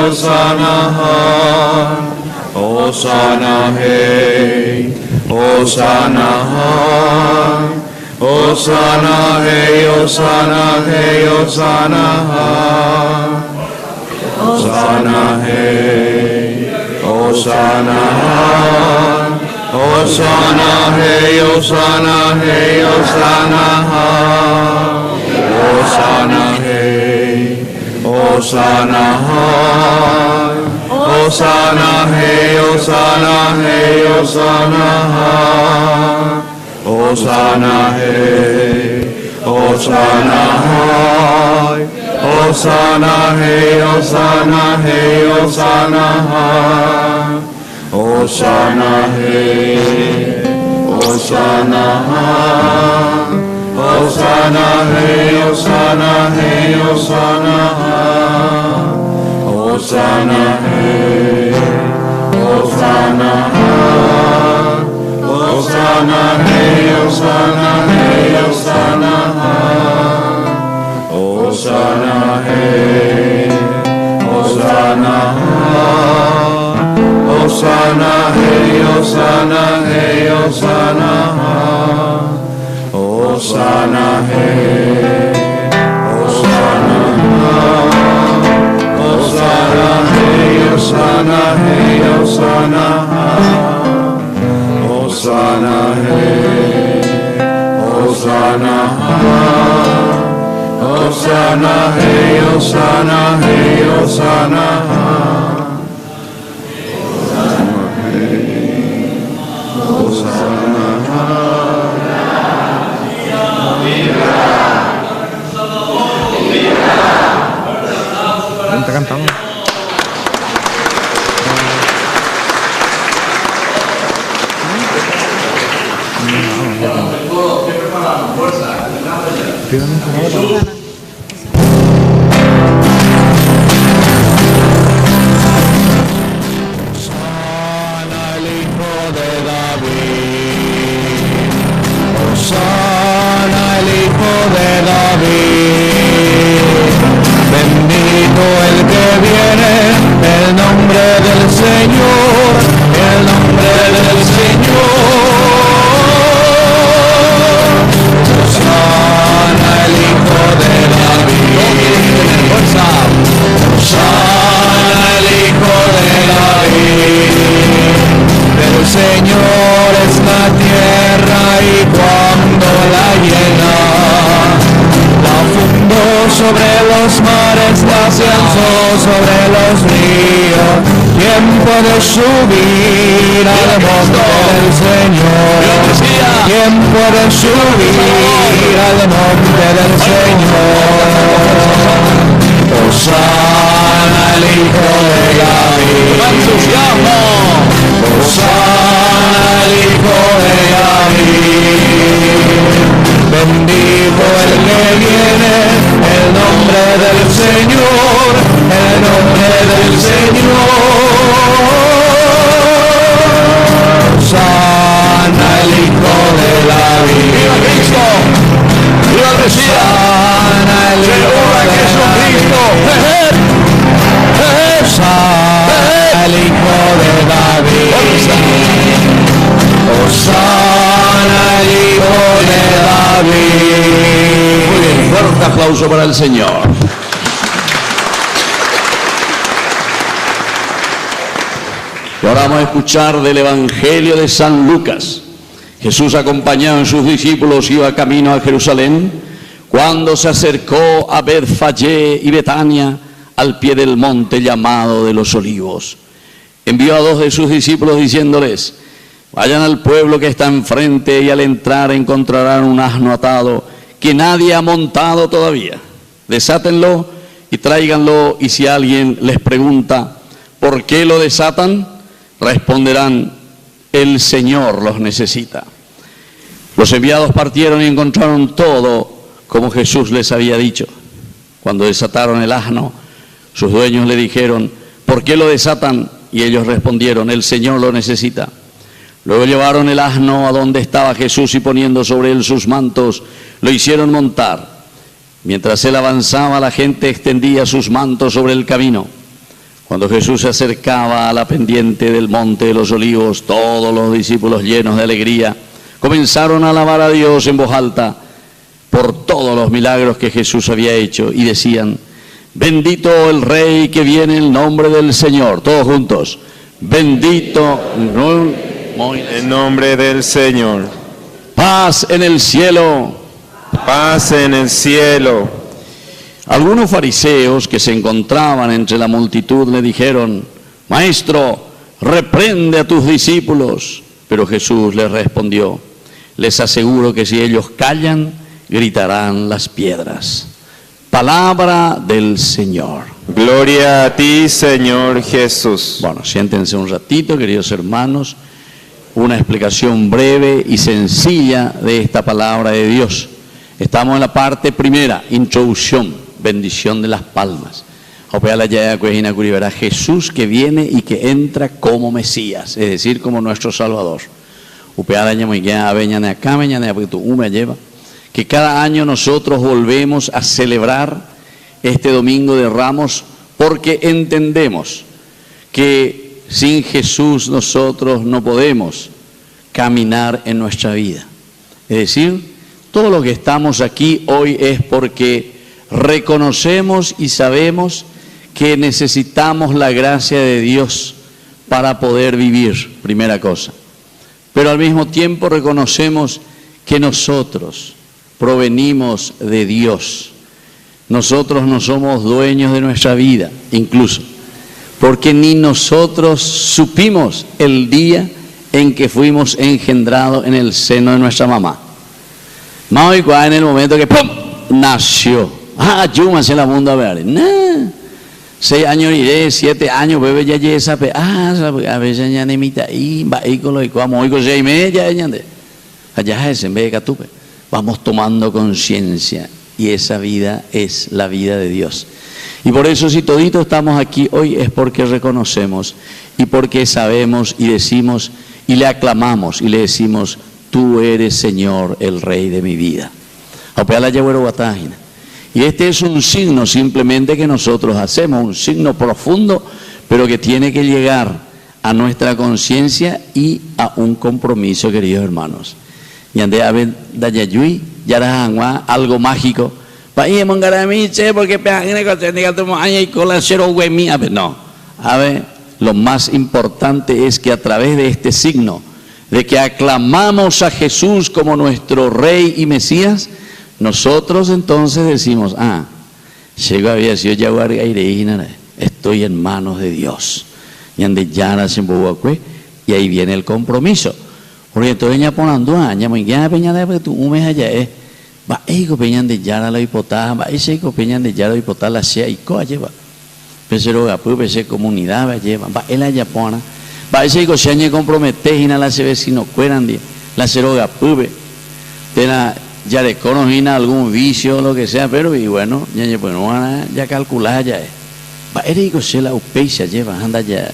Hosanna, hey, Hosanna, Hosanna, hey, Hosanna, hey, Hosanna, Hosanna, hey, Hosanna, Hosanna, hey, Hosanna, hey, Hosanna, Hosanna, hey, Hosanna, Hosanna, hey, Hosanna, hey, Hosanna, Hosanna, hey, Hosanna, Hosanna, hey, Hosanna, hey, Hosanna, Hosanna, hey, Hosanna, Hosanna, hey, Hosanna, hey, Hosanna, Hosanna, hey, Hosanna, Hosanna, hey, Hosanna, hey, Hosanna, Hosanna, hey, Hosanna, Hosanna, hey, Hosanna, hey, Hosanna, Hosanna, hey, Hosanna, Hosanna, hey, Hosanna, hey, Hosanna, Hosanna, hey, Hosanna, Hosanna, hey, Hosanna, hey, Hosanna, Está cantando. Hosanna el Hijo de David, Hosanna el Hijo de David, bendito el que viene, el nombre del Señor, el nombre del Señor. Hosanna el Hijo de David, Hosanna el Hijo de David. El Señor es la tierra y cuando la llena, la fundó sobre los mares, la alzó sobre los ríos. ¿Quién puede subir al monte del Señor? ¿Quién puede subir al monte del Señor? Hosanna el Hijo de David. Hosanna el Hijo de David. Bendito el que viene, el nombre del Señor, el nombre del Señor. Hosanna el Hijo de David. ¡Viva Cristo! ¡Viva el Mesías! Hosanna el Hijo de Jesucristo. Hosanna el Hijo de David. Hosanna el Hijo de David. Muy bien, fuerte aplauso para el Señor. Y ahora vamos a escuchar del Evangelio de San Lucas. Jesús, acompañado en sus discípulos, iba camino a Jerusalén cuando se acercó a Betfagé y Betania, al pie del monte llamado de los Olivos. Envió a 2 de sus discípulos diciéndoles: vayan al pueblo que está enfrente y al entrar encontrarán un asno atado que nadie ha montado todavía. Desátenlo y tráiganlo, y si alguien les pregunta ¿por qué lo desatan?, responderán: el Señor los necesita. Los enviados partieron y encontraron todo como Jesús les había dicho. Cuando desataron el asno, sus dueños le dijeron: ¿por qué lo desatan? Y ellos respondieron: el Señor lo necesita. Luego llevaron el asno a donde estaba Jesús y poniendo sobre él sus mantos, lo hicieron montar. Mientras él avanzaba, la gente extendía sus mantos sobre el camino. Cuando Jesús se acercaba a la pendiente del Monte de los Olivos, todos los discípulos llenos de alegría comenzaron a alabar a Dios en voz alta por todos los milagros que Jesús había hecho y decían: bendito el Rey que viene en el nombre del Señor. Todos juntos: bendito en nombre del Señor. Paz en el cielo. Paz en el cielo. Algunos fariseos que se encontraban entre la multitud le dijeron: Maestro, reprende a tus discípulos. Pero Jesús les respondió: les aseguro que si ellos callan, gritarán las piedras. Palabra del Señor. Gloria a ti, Señor Jesús. Bueno, siéntense un ratito, queridos hermanos. Una explicación breve y sencilla de esta palabra de Dios. Estamos en la parte primera, introducción, bendición de las palmas. Jesús que viene y que entra como Mesías, es decir, como nuestro Salvador. Que cada año nosotros volvemos a celebrar este Domingo de Ramos porque entendemos que sin Jesús nosotros no podemos caminar en nuestra vida. Es decir, todo lo que estamos aquí hoy es porque reconocemos y sabemos que necesitamos la gracia de Dios para poder vivir, primera cosa. Pero al mismo tiempo reconocemos que nosotros provenimos de Dios. Nosotros no somos dueños de nuestra vida, incluso, porque ni nosotros supimos el día en que fuimos engendrados en el seno de nuestra mamá. Más hoy en el momento que ¡pum! Nació. Yo me hacía la mundo a ver. 6 años iré, 7 años, bebé ya esa a veces ya nemita y va y con lo y como hoy con 6 meses ya allá es en vez de catupe. Vamos tomando conciencia y esa vida es la vida de Dios. Y por eso si toditos estamos aquí hoy es porque reconocemos y porque sabemos y decimos y le aclamamos y le decimos: tú eres Señor, el Rey de mi vida. Y este es un signo simplemente que nosotros hacemos, un signo profundo, pero que tiene que llegar a nuestra conciencia y a un compromiso, queridos hermanos. Y ande a ver, algo mágico. No, a ver, lo más importante es que a través de este signo, de que aclamamos a Jesús como nuestro Rey y Mesías, nosotros entonces decimos: estoy en manos de Dios. Y ahí viene el compromiso. Porque entonces ya ponando ya peña de tu un mes allá va peñan de yara la hipotada, va peñan de yara la hipotada la sea y coa lleva. Pero pese comunidad va lleva, va el allá pona, va ese cochañe compromete y la se ve si no cueran de la ceroga pube. Tena ya reconocina algún vicio o lo que sea, pero y bueno, pues no ya calcular ya es. Va erico se la upeisa lleva, anda ya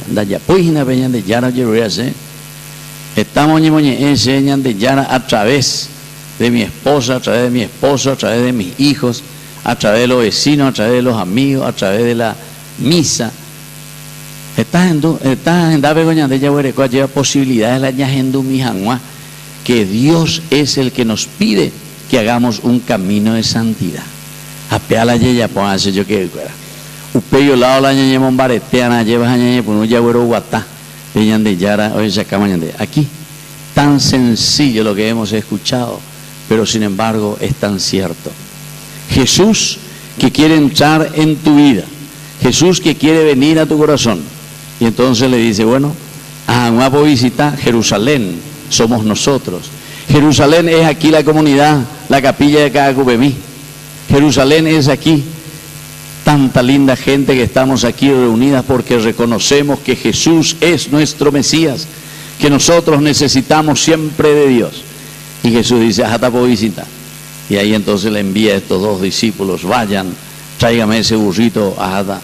pues una peña de yara lleva se. Estamos enseñan de yara a través de mi esposa, a través de mi esposo, a través de mis hijos, a través de los vecinos, a través de los amigos, a través de la misa. Estás en da vergüenza de Yahuerecoa lleva posibilidades la ñajendu mi janua, que Dios es el que nos pide que hagamos un camino de santidad. Apea la yeya póngase yo que fuera. Upeyo lado la ñañe mombareteana lleva a ñañe por un Yahuero guatá. Peñan de yara, hoy se acaban de aquí. Tan sencillo lo que hemos escuchado, pero sin embargo es tan cierto. Jesús que quiere entrar en tu vida, Jesús que quiere venir a tu corazón. Y entonces le dice: bueno, vamos a visitar Jerusalén, somos nosotros. Jerusalén es aquí la comunidad, la capilla de cada Cubemí. Jerusalén es aquí. Tanta linda gente que estamos aquí reunidas porque reconocemos que Jesús es nuestro Mesías, que nosotros necesitamos siempre de Dios. Y Jesús dice: ajá, puedo visitar. Y ahí entonces le envía a estos 2 discípulos: vayan, tráigame ese burrito, ajá.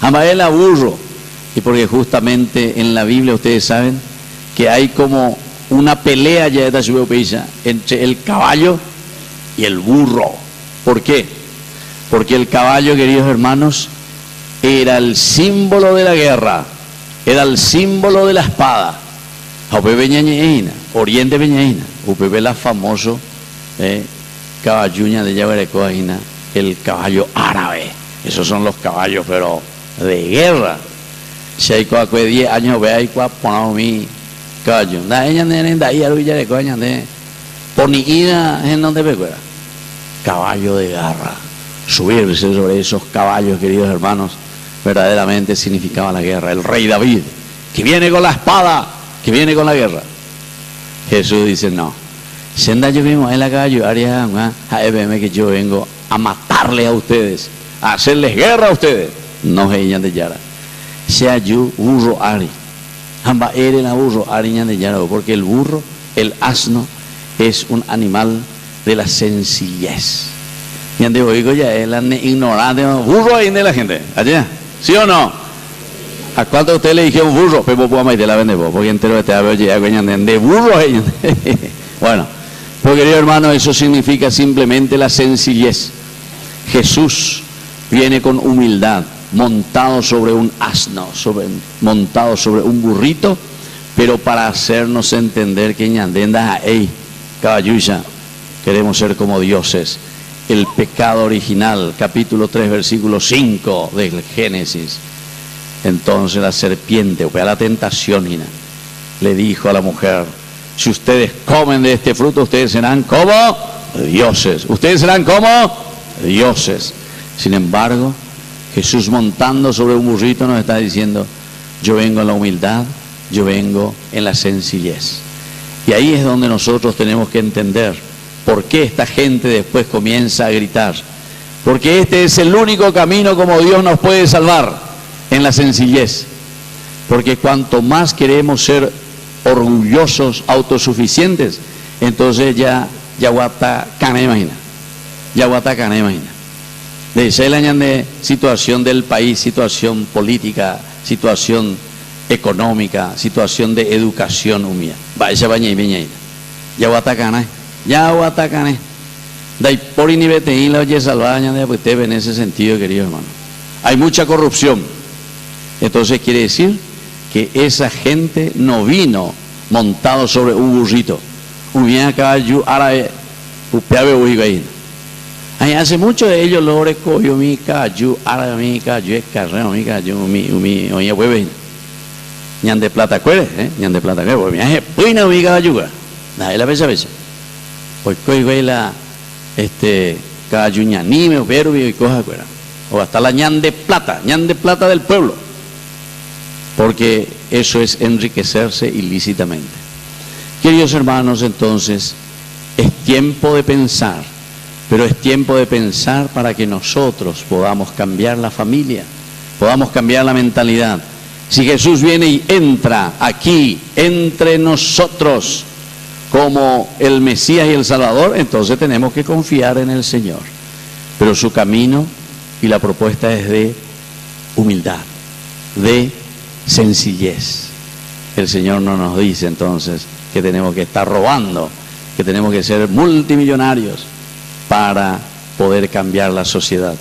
Amael a burro. Y porque justamente en la Biblia ustedes saben que hay como una pelea ya de entre el caballo y el burro. ¿Por qué? Porque el caballo, queridos hermanos, era el símbolo de la guerra, era el símbolo de la espada. Oriente Peñaína, Upepe la famoso caballuña de Yaberecoaína, el caballo árabe. Esos son los caballos, pero de guerra. Si hay 10 años, ve ahí ponamos mi caballo. Da ella de ahí a Yaberecoaína de Poniida en donde pecuera. Caballo de guerra. Subirse sobre esos caballos, queridos hermanos, verdaderamente significaba la guerra. El rey David, que viene con la espada, que viene con la guerra. Jesús dice, no. Senda yo mismo en la caballo, que yo vengo a matarle a ustedes, a hacerles guerra a ustedes. No es ella de Yara. Sea yo burro ari. Amba ere la burro ari de Yara, porque el burro, el asno, es un animal de la sencillez. Y ande oigo ya es la ignorante, burro ahí de la gente. Allá, ¿sí o no? ¿A cuánto ustedes le dijeron burro? Pero vos de la vende vos, porque entero te hablo ya de burro. Bueno, pues querido hermano, eso significa simplemente la sencillez. Jesús viene con humildad, montado sobre un asno, montado sobre un burrito, pero para hacernos entender que ñandenda, hey, caballuya, queremos ser como dioses. El pecado original, capítulo 3, versículo 5 del Génesis. Entonces la serpiente, o sea, la tentación, le dijo a la mujer, si ustedes comen de este fruto, ustedes serán como dioses. Ustedes serán como dioses. Sin embargo, Jesús montando sobre un burrito nos está diciendo, yo vengo en la humildad, yo vengo en la sencillez. Y ahí es donde nosotros tenemos que entender por qué esta gente después comienza a gritar. Porque este es el único camino como Dios nos puede salvar, en la sencillez. Porque cuanto más queremos ser orgullosos, autosuficientes, entonces ya guata cana imagina. Ya guata cana imagina. De ese año de situación del país, situación política, situación económica, situación de educación humilla. Va esa baña y viña. Ya guata cana. Ya guata cana. Da por inibete la oye salvaña de pues en ese sentido, querido hermano. Hay mucha corrupción. Entonces quiere decir que esa gente no vino montado sobre un burrito. Hubiera caballo árabe, upeabe uigaín. Hace mucho de ellos lo recogió mi caballo árabe, mi caballo carrero, mi caballo, mi oye hueve. Ñan de plata, ¿cuál ñan de plata, ¿qué? Pues me hace puina mi caballo. Nada, la vez. Pues coigo la caballo ñanime, pero y coja fuera. O hasta la ñan de plata del pueblo. Porque eso es enriquecerse ilícitamente. Queridos hermanos, entonces, es tiempo de pensar, pero es tiempo de pensar para que nosotros podamos cambiar la familia, podamos cambiar la mentalidad. Si Jesús viene y entra aquí, entre nosotros, como el Mesías y el Salvador, entonces tenemos que confiar en el Señor. Pero su camino y la propuesta es de humildad, de sencillez. El Señor no nos dice entonces que tenemos que estar robando, que tenemos que ser multimillonarios para poder cambiar la sociedad,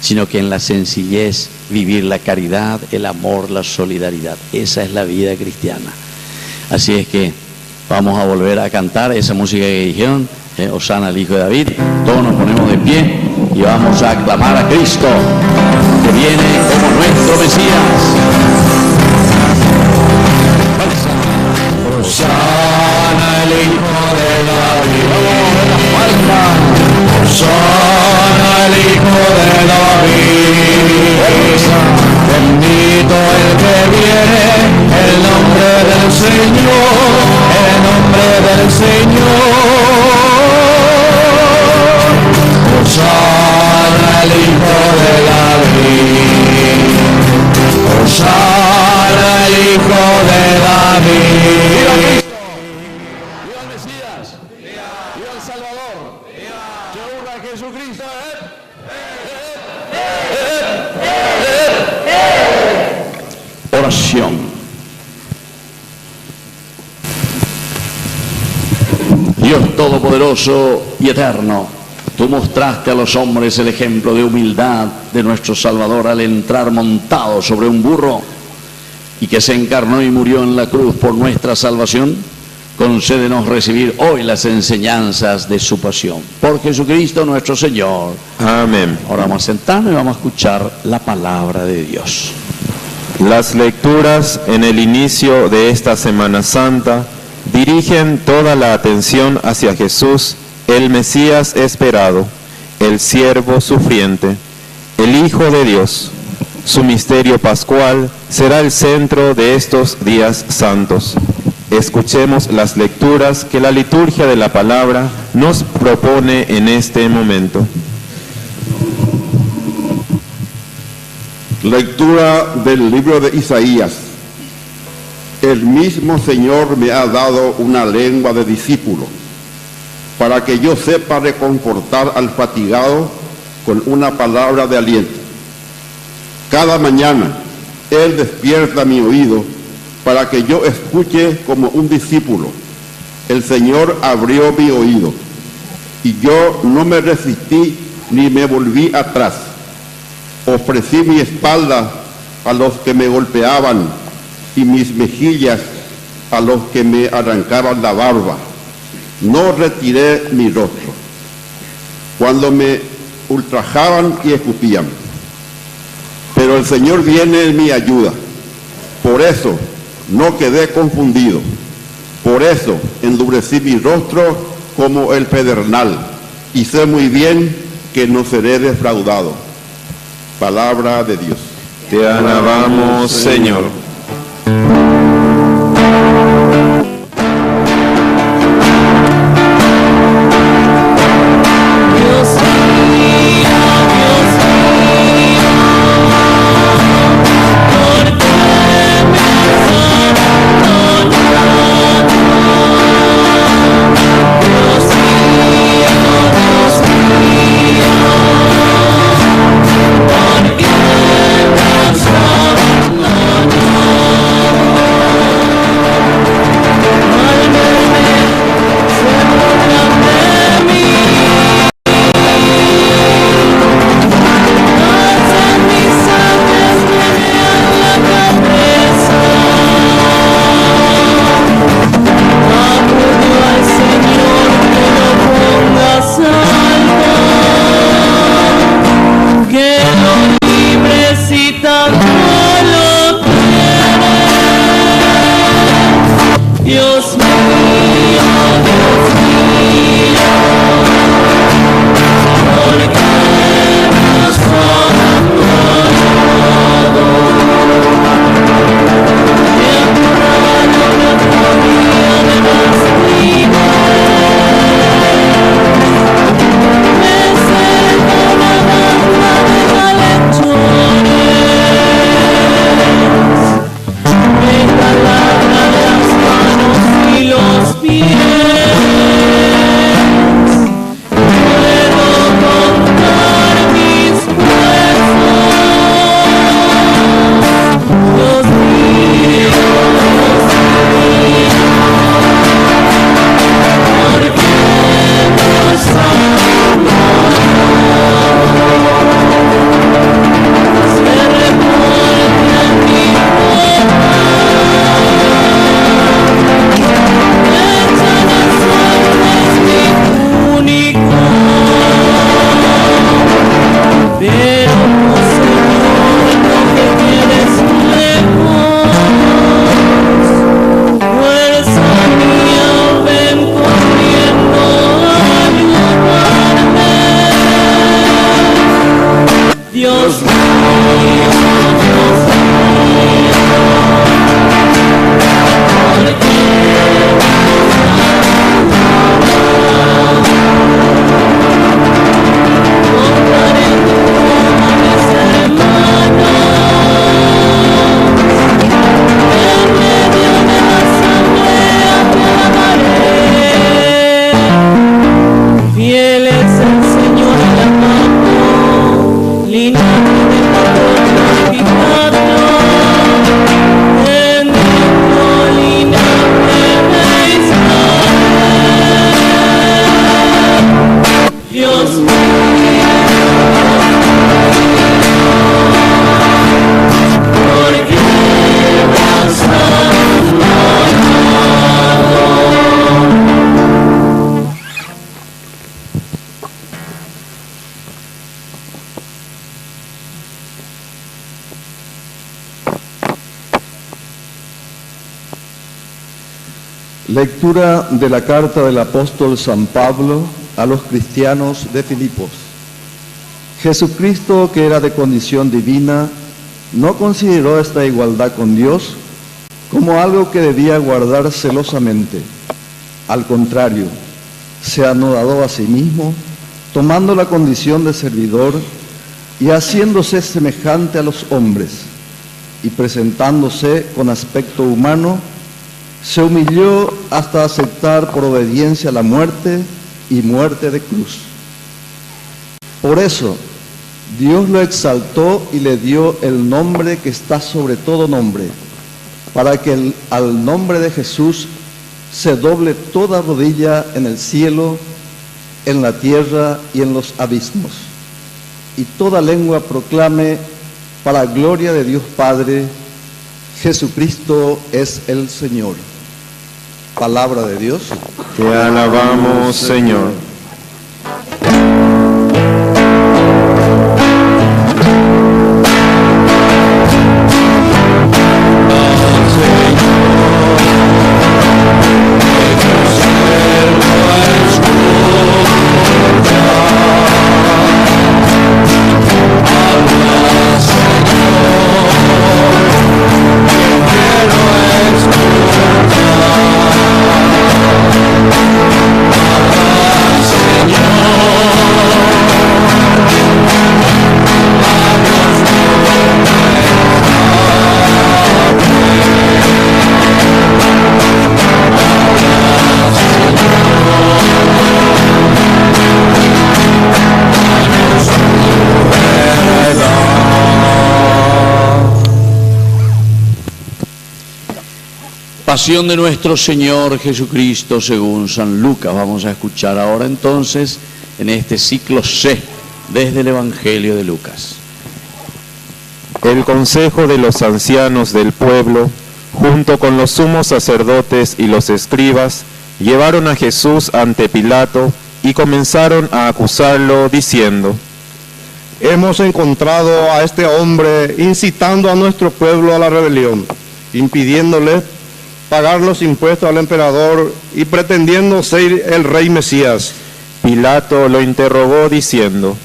sino que en la sencillez vivir la caridad, el amor, la solidaridad. Esa es la vida cristiana. Así es que vamos a volver a cantar esa música que dijeron, Osana al Hijo de David. Todos nos ponemos de pie y vamos a aclamar a Cristo, que viene como nuestro Mesías. Osana el Hijo de David. Osana el Hijo de David. Bendito el que viene, el nombre del Señor, el nombre del Señor. Osana el Hijo de David. Osana el Hijo de David. ¡Viva Cristo! ¡Viva el Mesías! ¡Viva el Salvador! ¡Que honra a Jesucristo! Oración. Dios Todopoderoso y Eterno, Tú mostraste a los hombres el ejemplo de humildad de nuestro Salvador al entrar montado sobre un burro y que se encarnó y murió en la cruz por nuestra salvación. Concédenos recibir hoy las enseñanzas de su pasión. Por Jesucristo nuestro Señor. Amén. Ahora vamos a sentarnos y vamos a escuchar la palabra de Dios. Las lecturas en el inicio de esta Semana Santa dirigen toda la atención hacia Jesús, el Mesías esperado, el siervo sufriente, el Hijo de Dios. Su misterio pascual será el centro de estos días santos. Escuchemos las lecturas que la liturgia de la palabra nos propone en este momento. Lectura del libro de Isaías. El mismo Señor me ha dado una lengua de discípulo, para que yo sepa reconfortar al fatigado con una palabra de aliento. Cada mañana Él despierta mi oído para que yo escuche como un discípulo. El Señor abrió mi oído y yo no me resistí ni me volví atrás. Ofrecí mi espalda a los que me golpeaban y mis mejillas a los que me arrancaban la barba. No retiré mi rostro cuando me ultrajaban y escupían. Pero el Señor viene en mi ayuda. Por eso no quedé confundido. Por eso endurecí mi rostro como el pedernal. Y sé muy bien que no seré defraudado. Palabra de Dios. Te alabamos, Señor. Fiel es el Señor, el amado, linaje de la Lectura de la carta del apóstol San Pablo a los cristianos de Filipos. Jesucristo, que era de condición divina, no consideró esta igualdad con Dios como algo que debía guardar celosamente. Al contrario, se anodó a sí mismo, tomando la condición de servidor y haciéndose semejante a los hombres, y presentándose con aspecto humano, se humilló hasta aceptar por obediencia la muerte y muerte de cruz. Por eso, Dios lo exaltó y le dio el nombre que está sobre todo nombre, para que al nombre de Jesús se doble toda rodilla en el cielo, en la tierra y en los abismos, y toda lengua proclame para gloria de Dios Padre, Jesucristo es el Señor. Palabra de Dios. Te alabamos, Señor. Pasión de nuestro Señor Jesucristo según San Lucas. Vamos a escuchar ahora entonces en este ciclo C desde el Evangelio de Lucas. El consejo de los ancianos del pueblo, junto con los sumos sacerdotes y los escribas, llevaron a Jesús ante Pilato y comenzaron a acusarlo diciendo: Hemos encontrado a este hombre incitando a nuestro pueblo a la rebelión, impidiéndole pagar los impuestos al emperador y pretendiendo ser el rey Mesías. Pilato lo interrogó diciendo: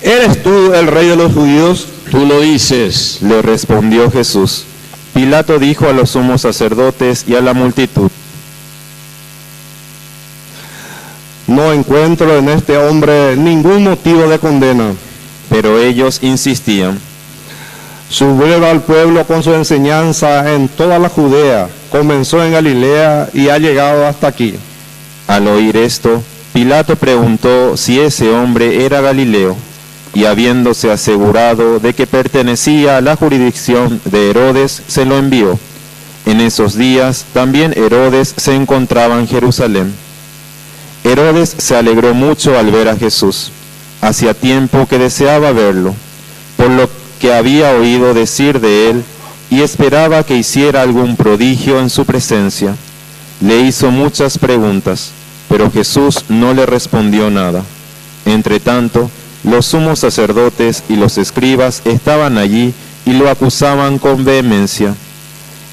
¿Eres tú el rey de los judíos? Tú lo dices. Le respondió Jesús. Pilato dijo a los sumos sacerdotes y a la multitud: No encuentro en este hombre ningún motivo de condena. Pero ellos insistían: Subió al pueblo con su enseñanza en toda la Judea, comenzó en Galilea y ha llegado hasta aquí. Al oír esto, Pilato preguntó si ese hombre era Galileo, y habiéndose asegurado de que pertenecía a la jurisdicción de Herodes, se lo envió. En esos días también Herodes se encontraba en Jerusalén. Herodes se alegró mucho al ver a Jesús. Hacía tiempo que deseaba verlo, por lo que había oído decir de él, y esperaba que hiciera algún prodigio en su presencia. Le hizo muchas preguntas, pero Jesús no le respondió nada. Entretanto, los sumos sacerdotes y los escribas estaban allí y lo acusaban con vehemencia.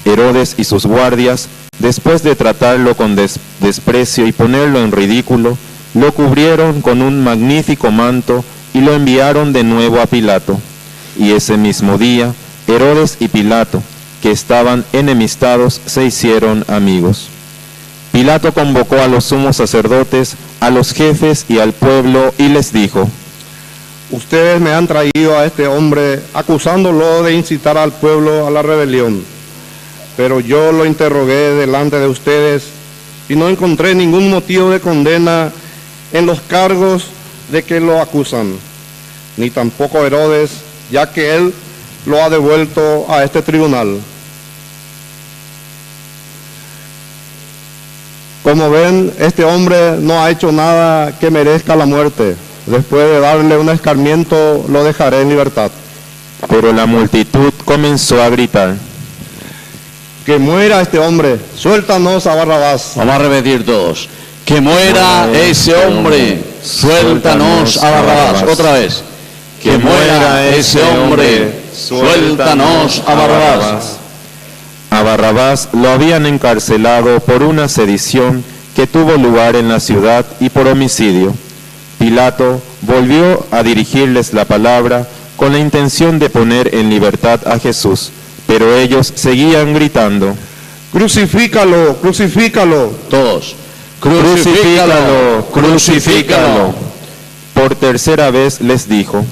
Herodes y sus guardias, después de tratarlo con desprecio y ponerlo en ridículo, lo cubrieron con un magnífico manto y lo enviaron de nuevo a Pilato. Y ese mismo día, Herodes y Pilato, que estaban enemistados, se hicieron amigos. Pilato convocó a los sumos sacerdotes, a los jefes y al pueblo, y les dijo: Ustedes me han traído a este hombre acusándolo de incitar al pueblo a la rebelión. Pero yo lo interrogué delante de ustedes y no encontré ningún motivo de condena en los cargos de que lo acusan, ni tampoco Herodes, ya que él lo ha devuelto a este tribunal. Como ven, este hombre no ha hecho nada que merezca la muerte. Después de darle un escarmiento, lo dejaré en libertad. Pero la multitud comenzó a gritar: Que muera este hombre, suéltanos a Barrabás. Vamos a repetir todos: que muera ese hombre, suéltanos a Barrabás. Otra vez: que muera ese hombre, suéltanos a Barrabás. A Barrabás lo habían encarcelado por una sedición que tuvo lugar en la ciudad y por homicidio. Pilato volvió a dirigirles la palabra con la intención de poner en libertad a Jesús, pero ellos seguían gritando: ¡Crucifícalo, crucifícalo! Todos. ¡Crucifícalo, crucifícalo! Por tercera vez les dijo: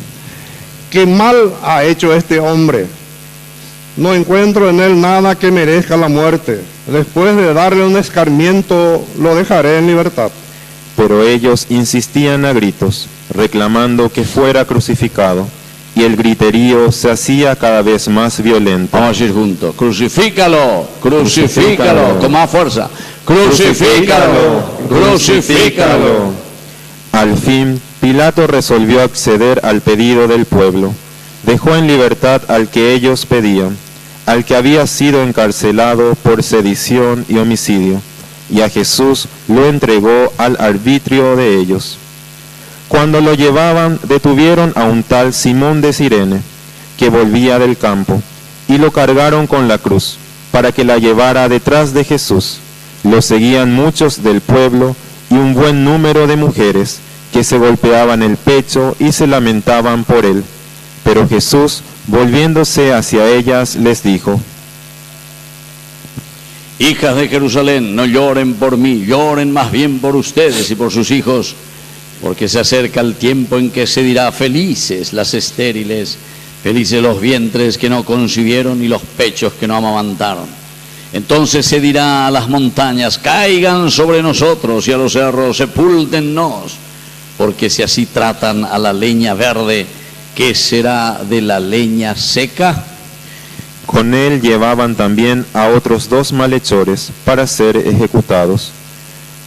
¡Qué mal ha hecho este hombre! No encuentro en él nada que merezca la muerte. Después de darle un escarmiento, lo dejaré en libertad. Pero ellos insistían a gritos, reclamando que fuera crucificado, y el griterío se hacía cada vez más violento. Vamos a ir juntos. Crucifícalo, crucifícalo, con más fuerza. Crucifícalo, crucifícalo. Al fin, Pilato resolvió acceder al pedido del pueblo. Dejó en libertad al que ellos pedían, al que había sido encarcelado por sedición y homicidio, y a Jesús lo entregó al arbitrio de ellos. Cuando lo llevaban, detuvieron a un tal Simón de Cirene, que volvía del campo, y lo cargaron con la cruz, para que la llevara detrás de Jesús. Lo seguían muchos del pueblo y un buen número de mujeres, que se golpeaban el pecho y se lamentaban por él. Pero Jesús, volviéndose hacia ellas, les dijo: Hijas de Jerusalén, no lloren por mí, lloren más bien por ustedes y por sus hijos, porque se acerca el tiempo en que se dirá: felices las estériles, felices los vientres que no concibieron y los pechos que no amamantaron. Entonces se dirá a las montañas: caigan sobre nosotros, y a los cerros: sepúltennos, porque si así tratan a la leña verde, ¿qué será de la leña seca? Con él llevaban también a otros 2 malhechores para ser ejecutados.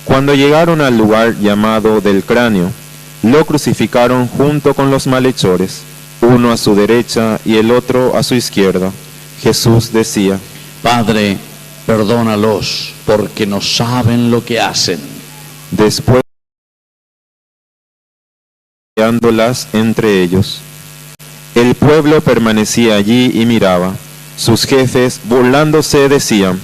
Cuando llegaron al lugar llamado del Cráneo, lo crucificaron junto con los malhechores, uno a su derecha y el otro a su izquierda. Jesús decía: Padre, perdónalos, porque no saben lo que hacen. Después, guiándolas entre ellos. El pueblo permanecía allí y miraba. Sus jefes, burlándose, decían: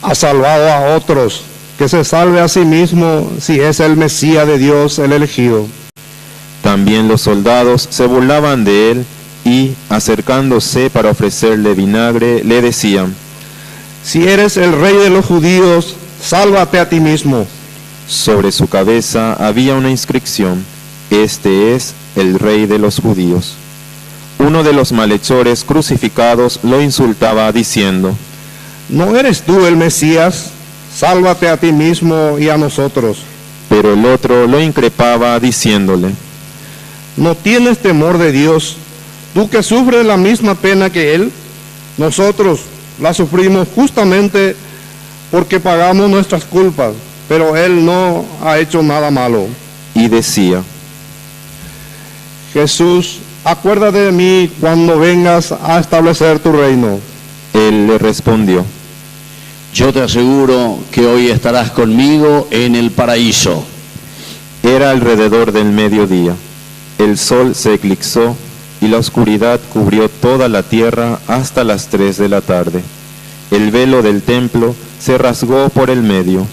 Ha salvado a otros, que se salve a sí mismo si es el Mesías de Dios, el elegido. También los soldados se burlaban de él y, acercándose para ofrecerle vinagre, le decían: Si eres el rey de los judíos, sálvate a ti mismo. Sobre su cabeza había una inscripción: Este es el rey de los judíos. Uno de los malhechores crucificados lo insultaba diciendo: ¿No eres tú el Mesías? Sálvate a ti mismo y a nosotros. Pero el otro lo increpaba diciéndole: ¿No tienes temor de Dios, tú que sufres la misma pena que Él? Nosotros la sufrimos justamente porque pagamos nuestras culpas, pero Él no ha hecho nada malo. Y decía: Jesús, acuérdate de mí cuando vengas a establecer tu reino. Él le respondió: Yo te aseguro que hoy estarás conmigo en el paraíso. Era alrededor del mediodía. El sol se eclipsó y la oscuridad cubrió toda la tierra hasta las 3 de la tarde. El velo del templo se rasgó por el medio.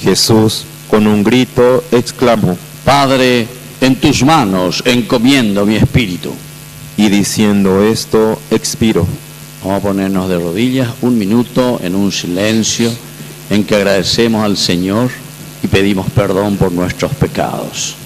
Jesús, con un grito, exclamó: Padre, en tus manos encomiendo mi espíritu. Y diciendo esto, expiró. Vamos a ponernos de rodillas un minuto en un silencio en que agradecemos al Señor y pedimos perdón por nuestros pecados.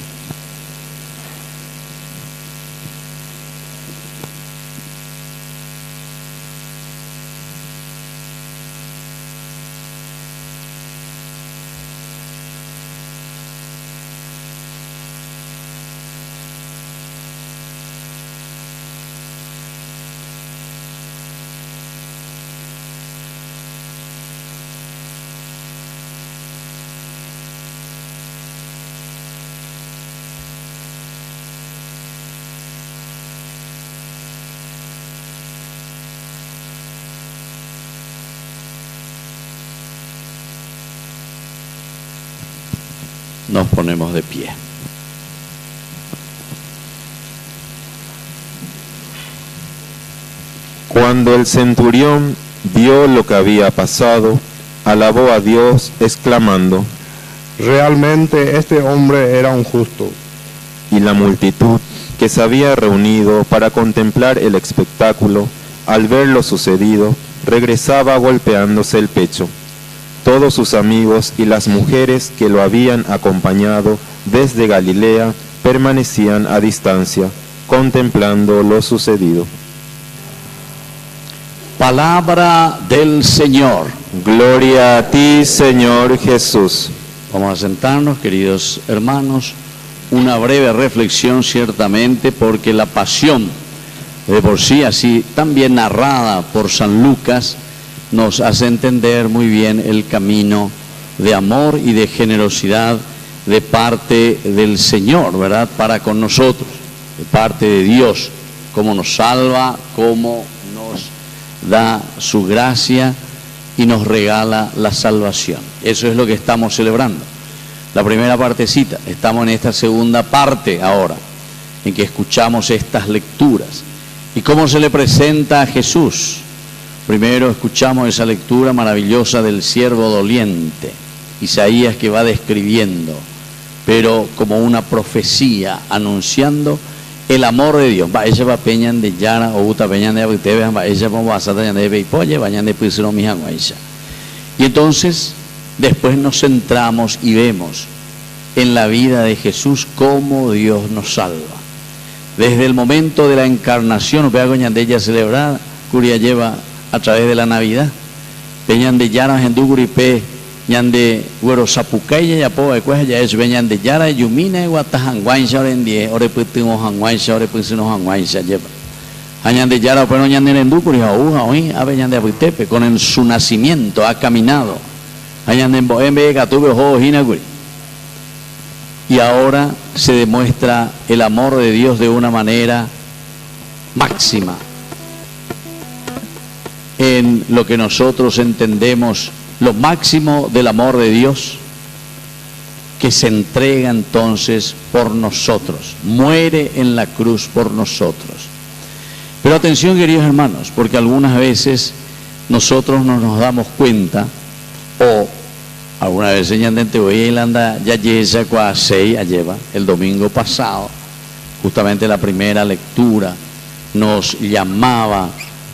Nos ponemos de pie. Cuando el centurión vio lo que había pasado, alabó a Dios, exclamando: realmente este hombre era un justo. y la multitud que se había reunido para contemplar el espectáculo, al ver lo sucedido, regresaba golpeándose el pecho. Todos sus amigos y las mujeres que lo habían acompañado desde Galilea permanecían a distancia, contemplando lo sucedido. Palabra del Señor. Gloria a ti, Señor Jesús. Vamos a sentarnos, queridos hermanos. Una breve reflexión ciertamente, porque la pasión de por sí, así también narrada por San Lucas, nos hace entender muy bien el camino de amor y de generosidad de parte del Señor, ¿verdad?, para con nosotros, de parte de Dios, cómo nos salva, cómo nos da su gracia y nos regala la salvación. Eso es lo que estamos celebrando. La primera partecita, estamos en esta segunda parte ahora, en que escuchamos estas lecturas. ¿Y cómo se le presenta a Jesús? Primero escuchamos esa lectura maravillosa del siervo doliente, Isaías, que va describiendo, pero como una profecía, anunciando el amor de Dios. Ella va peñan de Yara, o Uta peñan de Abitebe, ella va a satar de Beipoye, vayan de Pisero Mijanguaisha. Y entonces, después nos centramos y vemos en la vida de Jesús cómo Dios nos salva. Desde el momento de la encarnación, vea coñan de ella celebrada, Curia lleva a través de la Navidad, peñan de Yara, Henduguripe, ñan de Güero Zapucaya, ya po, ya es veñan de Yara, Yumina, Guatajanguaisha, Orendie, Oreputingo Janguaisha, Orepusino Janguaisha, lleva. Añan de Yara, pero ñan de Henduguri, hoy, a veñan de Abitepe, con su nacimiento ha caminado. Añan de Boembe, Gatube, Ojo, Hinaguri. Y ahora se demuestra el amor de Dios de una manera máxima, en lo que nosotros entendemos, lo máximo del amor de Dios, que se entrega entonces por nosotros, muere en la cruz por nosotros. Pero atención, queridos hermanos, porque algunas veces nosotros no nos damos cuenta, o alguna vez señalmente hoy él anda ya yesa cuasei lleva el domingo pasado, justamente la primera lectura nos llamaba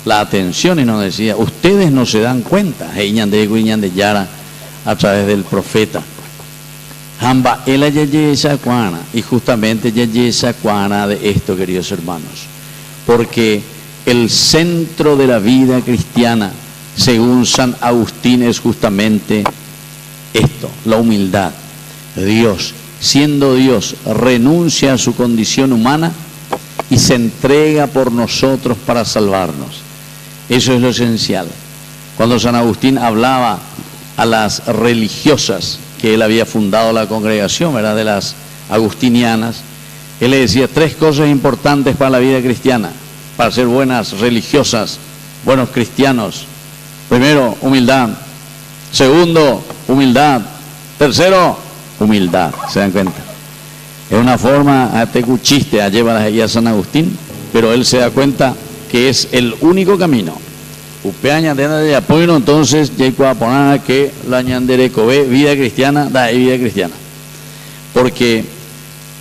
la atención y nos decía: ustedes no se dan cuenta, de Yara, a través del profeta. Hamba ela yesa cuana, y justamente yesa cuana de esto, queridos hermanos, porque el centro de la vida cristiana, según San Agustín, es justamente esto, la humildad. Dios, siendo Dios, renuncia a su condición humana y se entrega por nosotros para salvarnos. Eso es lo esencial. Cuando San Agustín hablaba a las religiosas, que él había fundado la congregación, ¿verdad?, de las agustinianas, él le decía 3 cosas importantes para la vida cristiana, para ser buenas religiosas, buenos cristianos. Primero, humildad. Segundo, humildad. Tercero, humildad. ¿Se dan cuenta? Es una forma, a chiste, a llevar ahí a San Agustín, pero él se da cuenta que es el único camino. Upeaña de apoyo, entonces, ya poner que la ñanderecobe, vida cristiana, da vida cristiana. Porque,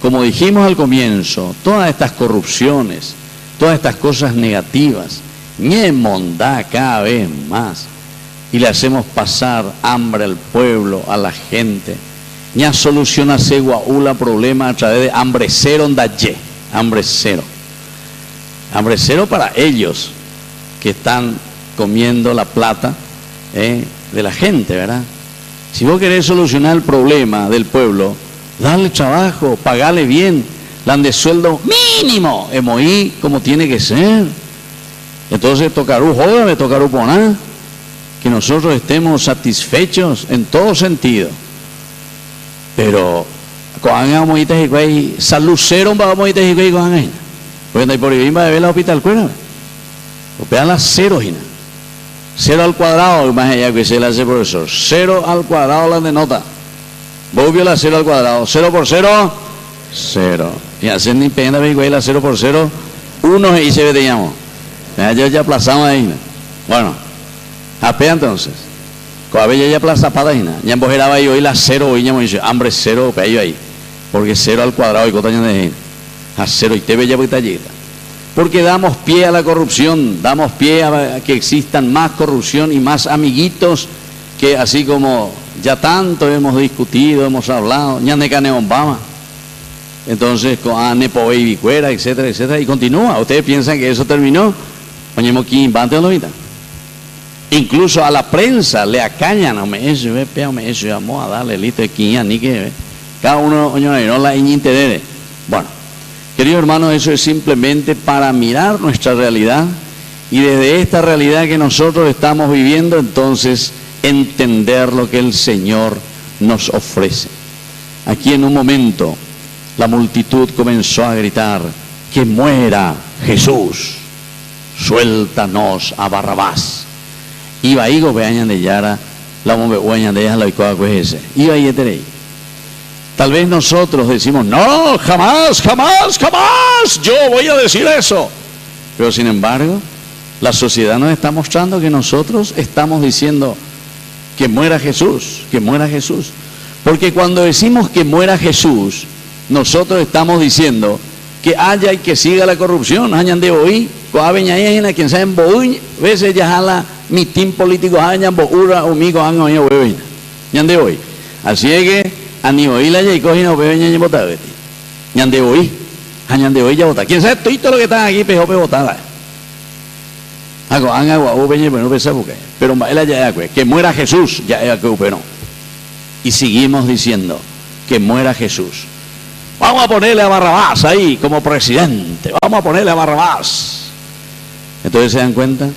como dijimos al comienzo, todas estas corrupciones, todas estas cosas negativas, ñemondá cada vez más, y le hacemos pasar hambre al pueblo, a la gente. Ya soluciona Seguaula problema a través de hambre cero, hambre cero. Hambre cero para ellos que están comiendo la plata de la gente, ¿verdad? Si vos querés solucionar el problema del pueblo, dale trabajo, pagale bien, dan de sueldo mínimo, emoí como tiene que ser. Entonces tocarú joder, tocarú poner, que nosotros estemos satisfechos en todo sentido. Pero cuando hagamos salud cero, vamos a ir con él. Porque no hay por ahí va a ver el hospital, ¿cuál? Opean las cero, Gina. 0 al cuadrado, más allá que se le hace profesor. 0 al cuadrado la denota. Vos vio la 0 al cuadrado. 0 por 0, 0. Y hacen ni pena, la 0 por 0, 1 y se ve, te llamo. Ya aplazamos ahí. Bueno, Apea entonces. Coabella ya plaza padaina. Ya embojeraba y hoy la cero, hoy ya me dice, hambre cero, peyo ahí. Porque 0 al cuadrado y cotaña de a 0 y te bella porque llega. Porque damos pie a la corrupción, damos pie a que existan más corrupción y más amiguitos que así como ya tanto hemos discutido, hemos hablado, ñandecane Obama. Entonces, con Anepo y Vicuera, etcétera, etcétera, y continúa. ¿Ustedes piensan que eso terminó? Oñemos aquí, incluso a la prensa le acañan, eso, vamos a darle listo de quiña, ni que cada uno, no la interese. Bueno, queridos hermanos, eso es simplemente para mirar nuestra realidad y desde esta realidad que nosotros estamos viviendo, entonces entender lo que el Señor nos ofrece. Aquí en un momento la multitud comenzó a gritar: que muera Jesús, suéltanos a Barrabás. Iba ahí gobeañan de Yara, la bombe hueñan de ellas la icoa ese. Iba ahí eterei. Tal vez nosotros decimos: no, jamás, jamás, jamás, yo voy a decir eso. Pero sin embargo, la sociedad nos está mostrando que nosotros estamos diciendo que muera Jesús, que muera Jesús. Porque cuando decimos que muera Jesús, nosotros estamos diciendo que haya y que siga la corrupción. Hayan de hoy, coabeña quien sabe en bouñ, veces ya jala mitin político hayan boura o migo han oído bebeña. Hayan de hoy. Así es que a ni hoy la ya y cogina o bebeña y botada. Hayan de hoy, hayan de hoy ya botada. Quien sabe todo lo que están aquí pejo botada. Hago han agua o beña pero no pesa porque. Pero él ya que muera Jesús ya es que pero. Y seguimos diciendo que muera Jesús. Vamos a ponerle a Barrabás ahí como presidente. Vamos a ponerle a Barrabás. Entonces se dan cuenta,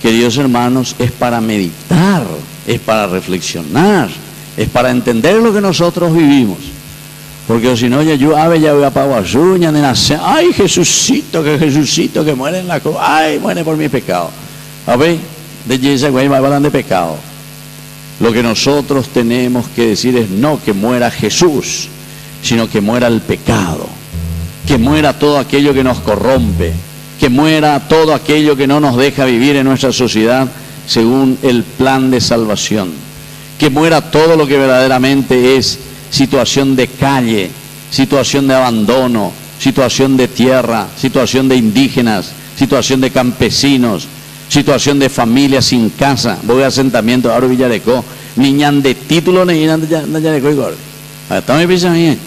queridos hermanos, es para meditar, es para reflexionar, es para entender lo que nosotros vivimos. Porque si no, yo voy a Paguazuña de nacer. Ay, Jesucito que muere en la cruz. Ay, muere por mi pecado. A ver, de ese güey me hablan de pecado. Lo que nosotros tenemos que decir es no que muera Jesús, sino que muera el pecado, que muera todo aquello que nos corrompe, que muera todo aquello que no nos deja vivir en nuestra sociedad según el plan de salvación, que muera todo lo que verdaderamente es situación de calle, situación de abandono, situación de tierra, situación de indígenas, situación de campesinos, situación de familias sin casa. Voy a asentamiento ahora Villarecó, niñan de título ni niñan de Villarecó y gordo. Está me piensa bien.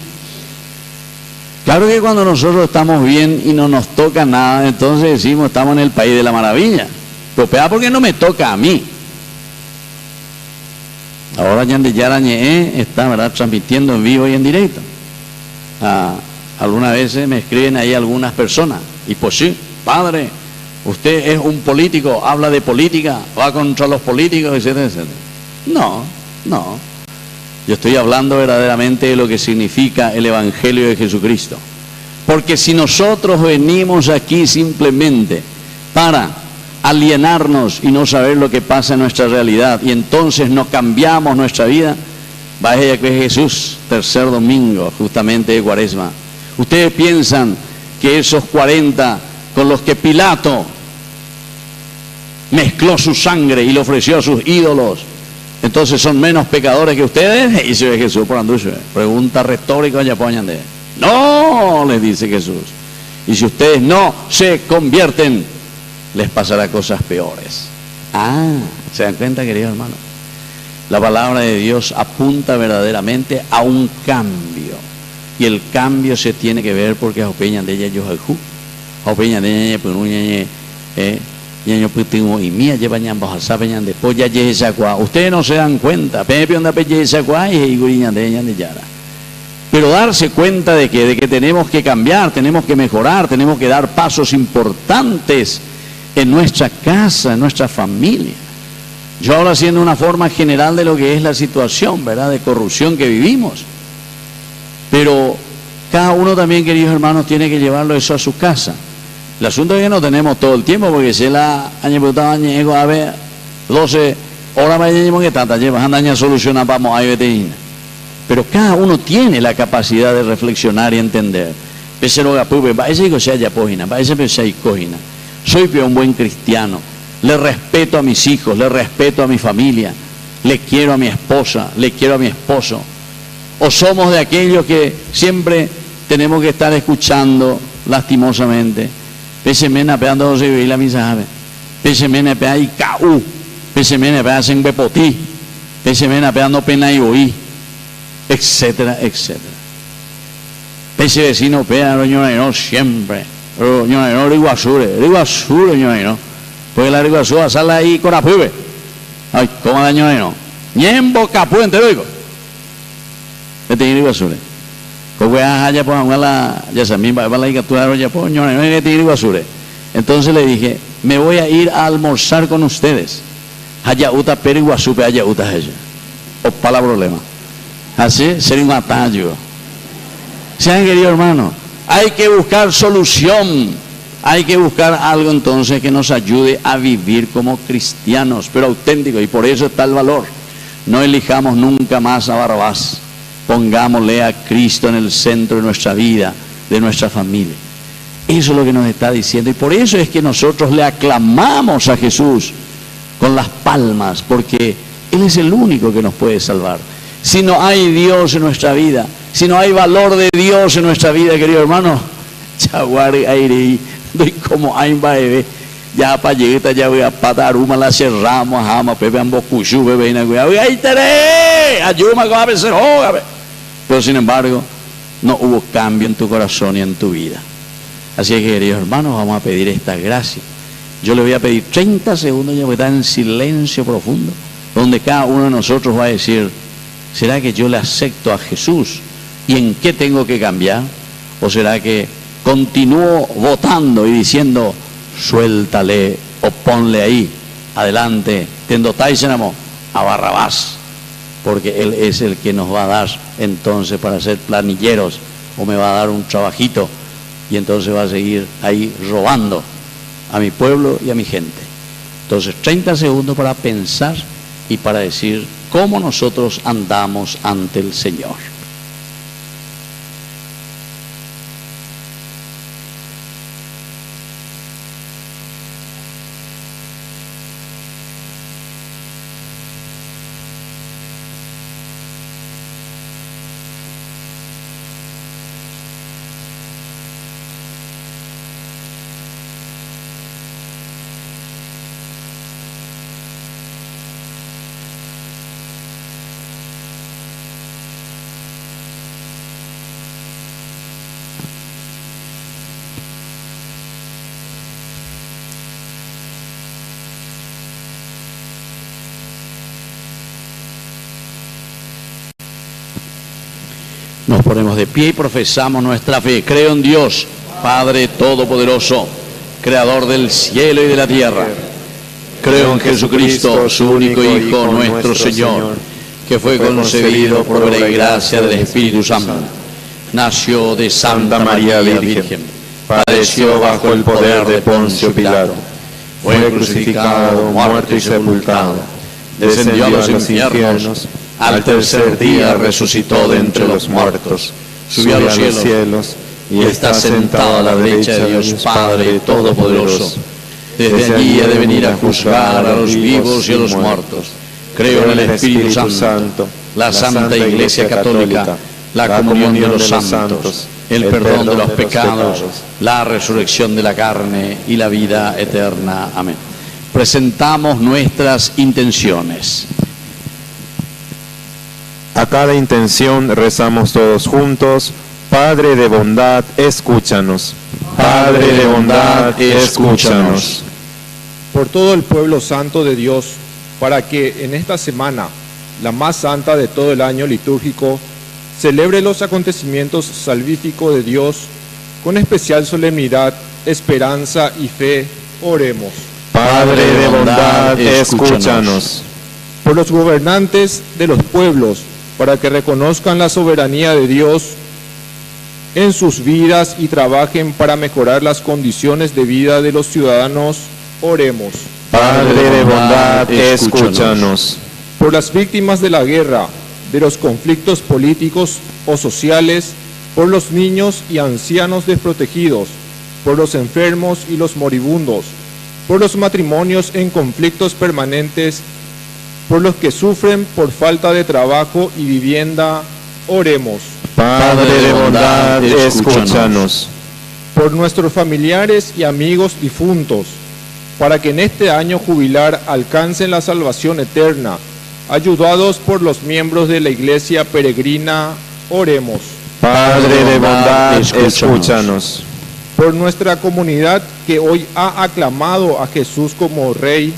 Claro que cuando nosotros estamos bien y no nos toca nada, entonces decimos estamos en el país de la maravilla. Pero porque no me toca a mí. Ahora Yande Yarañe está, ¿verdad?, transmitiendo en vivo y en directo. Algunas veces me escriben ahí algunas personas. Y pues sí, padre, usted es un político, habla de política, va contra los políticos, etcétera, etcétera. No. Yo estoy hablando verdaderamente de lo que significa el Evangelio de Jesucristo. Porque si nosotros venimos aquí simplemente para alienarnos y no saber lo que pasa en nuestra realidad y entonces no cambiamos nuestra vida, vaya que Jesús, tercer domingo justamente de Cuaresma. Ustedes piensan que esos 40 con los que Pilato mezcló su sangre y le ofreció a sus ídolos, entonces son menos pecadores que ustedes. Y se ve Jesús por anduche. Pregunta retórica, ya ponen de. No, les dice Jesús. Y si ustedes no se convierten, les pasará cosas peores. ¿Se dan cuenta, queridos hermanos? La palabra de Dios apunta verdaderamente a un cambio. Y el cambio se tiene que ver porque opeñan de ella yo aljú. Opeñan de ella penuña y mía llevan bajasapeñan de polla yesacua. Ustedes no se dan cuenta, pepe onda pe yesacua y guriñan de ella de yara. Pero darse cuenta de que tenemos que cambiar, tenemos que mejorar, tenemos que dar pasos importantes en nuestra casa, en nuestra familia. Yo hablo haciendo una forma general de lo que es la situación, ¿verdad?, de corrupción que vivimos. Pero cada uno también, queridos hermanos, tiene que llevarlo eso a su casa. El asunto es que no tenemos todo el tiempo, porque si la año pasado año a ver 12 horas más que tanta llevas andaña solucionar vamos a veterina. Pero cada uno tiene la capacidad de reflexionar y entender. Pese lo que puede, va ese que sea ya pojina, va ese que sea cojina. Soy un buen cristiano. le respeto a mis hijos, le respeto a mi familia, le quiero a mi esposa, le quiero a mi esposo. O somos de aquellos que siempre tenemos que estar escuchando lastimosamente. Pesemena peando se la misa, pesemena pea y caú, pesemena pea en bepotí, pesemena peando pena y oí, etcétera, etcétera. Pese vecino pea no siempre, no riguasure, no. Pues la riguasura sale ahí con la pube. Ay, ¿cómo daño no? Ñembo capu entero digo. Este es riguasure. Porque allá por la ya se me va a la captura ya por no es de riguasure. Entonces le dije, me voy a ir a almorzar con ustedes. Allá uta pero iguasupe allá uta ella. O para problema. Así sería un atallo. Sean queridos hermanos, hay que buscar solución, hay que buscar algo entonces que nos ayude a vivir como cristianos, pero auténticos, y por eso está el valor. No elijamos nunca más a Barrabás, pongámosle a Cristo en el centro de nuestra vida, de nuestra familia. Eso es lo que nos está diciendo, y por eso es que nosotros le aclamamos a Jesús con las palmas, porque Él es el único que nos puede salvar. Si no hay Dios en nuestra vida, si no hay valor de Dios en nuestra vida, querido hermano, chaguari aire, doy como aimba bebé, ya para llegar ya voy a pataruma la cerramos, ama pepe ambocuchu bebé y na ahí tere, ayúdame a veces, pero sin embargo no hubo cambio en tu corazón y en tu vida. Así que queridos hermanos, vamos a pedir esta gracia. Yo le voy a pedir 30 segundos, ya voy a estar en silencio profundo, donde cada uno de nosotros va a decir, ¿será que yo le acepto a Jesús? ¿Y en qué tengo que cambiar? ¿O será que continúo votando y diciendo, suéltale o ponle ahí, adelante, tendotáisenamo a Barrabás? Porque Él es el que nos va a dar entonces para ser planilleros, o me va a dar un trabajito, y entonces va a seguir ahí robando a mi pueblo y a mi gente. Entonces 30 segundos para pensar y para decir cómo nosotros andamos ante el Señor. Nos ponemos de pie y profesamos nuestra fe. Creo en Dios, Padre Todopoderoso, Creador del cielo y de la tierra. Creo en Jesucristo, su único Hijo, nuestro Señor, que fue concebido por obra y gracia del Espíritu Santo. Nació de Santa María Virgen, padeció bajo el poder de Poncio Pilato, fue crucificado, muerto y sepultado, descendió a los infiernos. Al tercer día resucitó de entre los muertos, subió a los cielos y está sentado a la derecha de Dios Padre Todopoderoso. Desde allí ha de venir a juzgar a los vivos y a los muertos. Creo en el Espíritu Santo, la Santa Iglesia Católica, la comunión de los santos, el perdón de los pecados, la resurrección de la carne y la vida eterna. Amén. Presentamos nuestras intenciones. A cada intención rezamos todos juntos. Padre de bondad, escúchanos. Padre de bondad, escúchanos. Por todo el pueblo santo de Dios, para que en esta semana, la más santa de todo el año litúrgico, celebre los acontecimientos salvíficos de Dios con especial solemnidad, esperanza y fe, oremos. Padre de bondad, escúchanos. Por los gobernantes de los pueblos, para que reconozcan la soberanía de Dios en sus vidas y trabajen para mejorar las condiciones de vida de los ciudadanos, oremos. Padre de bondad, escúchanos. Por las víctimas de la guerra, de los conflictos políticos o sociales, por los niños y ancianos desprotegidos, por los enfermos y los moribundos, por los matrimonios en conflictos permanentes, por los que sufren por falta de trabajo y vivienda, oremos. Padre de bondad, escúchanos. Por nuestros familiares y amigos difuntos, para que en este año jubilar alcancen la salvación eterna, ayudados por los miembros de la Iglesia peregrina, oremos. Padre de bondad, escúchanos. Por nuestra comunidad que hoy ha aclamado a Jesús como Rey,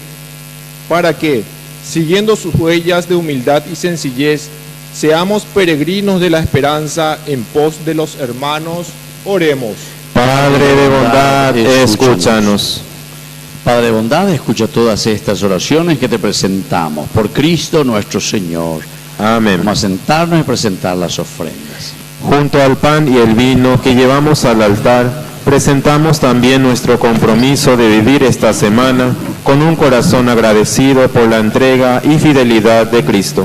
para que, siguiendo sus huellas de humildad y sencillez, seamos peregrinos de la esperanza en pos de los hermanos, oremos. Padre de bondad, escúchanos. Padre de bondad, escucha todas estas oraciones que te presentamos. Por Cristo nuestro Señor. Amén. Vamos a sentarnos y presentar las ofrendas. Junto al pan y el vino que llevamos al altar, presentamos también nuestro compromiso de vivir esta semana con un corazón agradecido por la entrega y fidelidad de Cristo.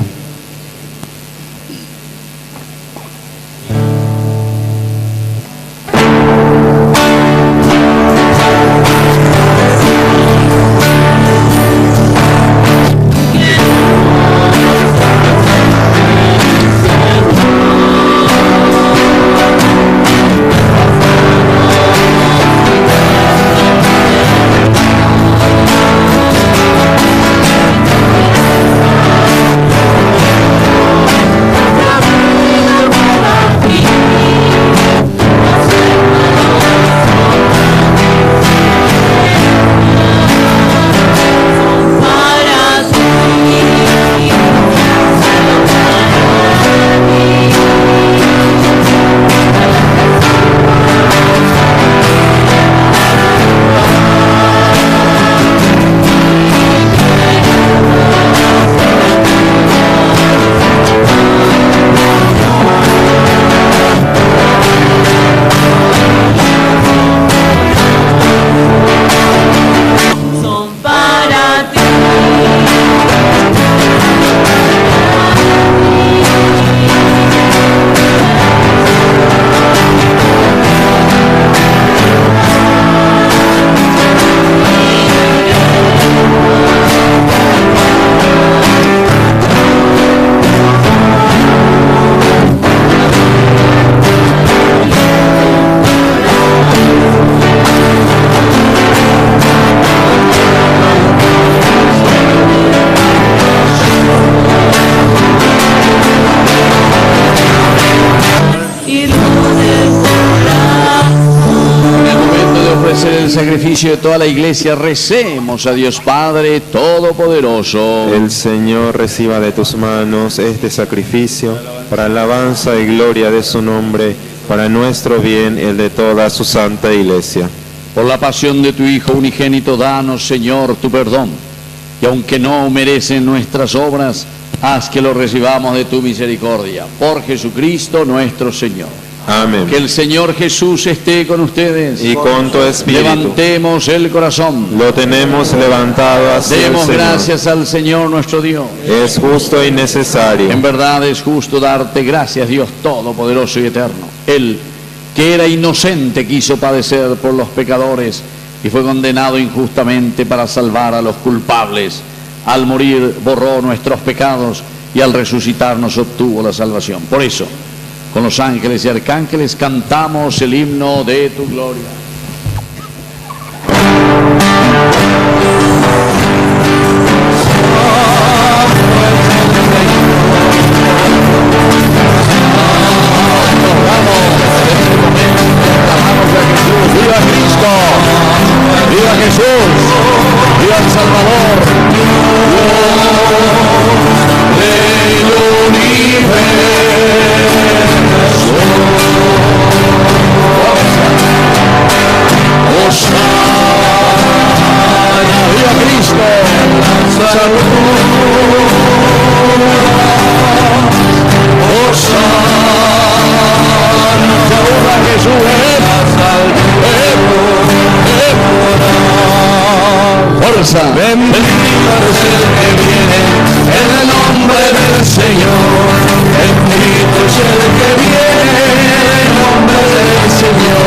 Sacrificio de toda la iglesia, recemos a Dios Padre Todopoderoso. El Señor reciba de tus manos este sacrificio para alabanza y gloria de su nombre, para nuestro bien y el de toda su santa iglesia. Por la pasión de tu Hijo unigénito, danos, Señor, tu perdón, y aunque no merecen nuestras obras, haz que lo recibamos de tu misericordia. Por Jesucristo nuestro Señor. Amén. Que el Señor Jesús esté con ustedes. Y con tu espíritu. Levantemos el corazón. Lo tenemos levantado hacia el Señor. Demos gracias al Señor nuestro Dios. Es justo y necesario. En verdad es justo darte gracias, Dios Todopoderoso y Eterno. Él, que era inocente, quiso padecer por los pecadores y fue condenado injustamente para salvar a los culpables. Al morir borró nuestros pecados y al resucitar nos obtuvo la salvación. Por eso, con los ángeles y arcángeles cantamos el himno de tu gloria. ¡Viva Cristo! ¡Viva Jesús! ¡Viva el Salvador! ¡Del universo! ¡Viva Cristo! ¡Salud! ¡Salud a Jesús! ¡Fuerza! Bendito es el que viene en el nombre del Señor. Bendito es el que viene en el nombre del Señor.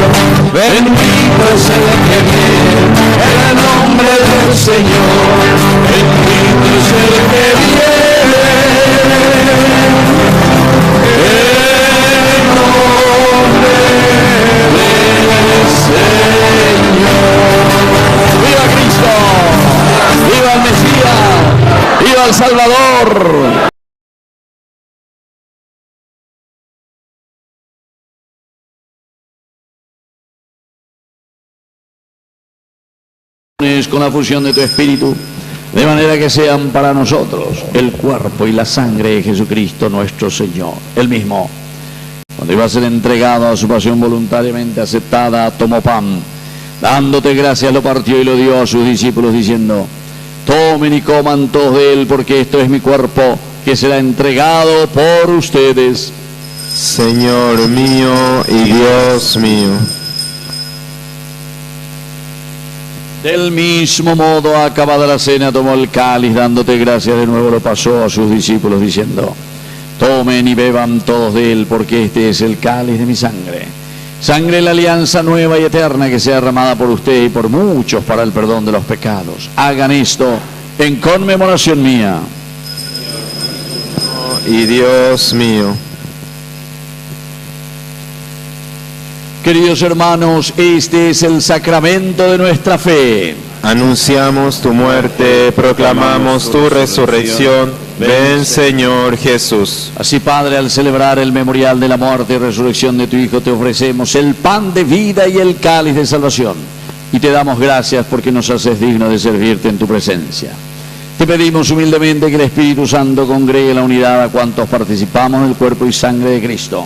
Bendito es el que viene en el nombre del Señor, bendito es el que viene, en nombre del Señor. ¡Viva Cristo! ¡Viva el Mesías! ¡Viva el Salvador! Con la fusión de tu Espíritu, de manera que sean para nosotros el cuerpo y la sangre de Jesucristo nuestro Señor. Él mismo, cuando iba a ser entregado a su pasión voluntariamente aceptada, tomó pan, dándote gracias, lo partió y lo dio a sus discípulos, diciendo: tomen y coman todos de él, porque esto es mi cuerpo, que será entregado por ustedes. Señor mío y Dios mío. Del mismo modo, acabada la cena, tomó el cáliz, dándote gracias, de nuevo lo pasó a sus discípulos, diciendo: tomen y beban todos de él, porque este es el cáliz de mi sangre, sangre de la alianza nueva y eterna, que sea derramada por usted y por muchos para el perdón de los pecados. Hagan esto en conmemoración mía. Y Dios mío. Queridos hermanos, este es el sacramento de nuestra fe. Anunciamos tu muerte, proclamamos tu resurrección. Ven, Señor Jesús. Así, Padre, al celebrar el memorial de la muerte y resurrección de tu Hijo, te ofrecemos el pan de vida y el cáliz de salvación. Y te damos gracias porque nos haces dignos de servirte en tu presencia. Te pedimos humildemente que el Espíritu Santo congregue la unidad a cuantos participamos del cuerpo y sangre de Cristo.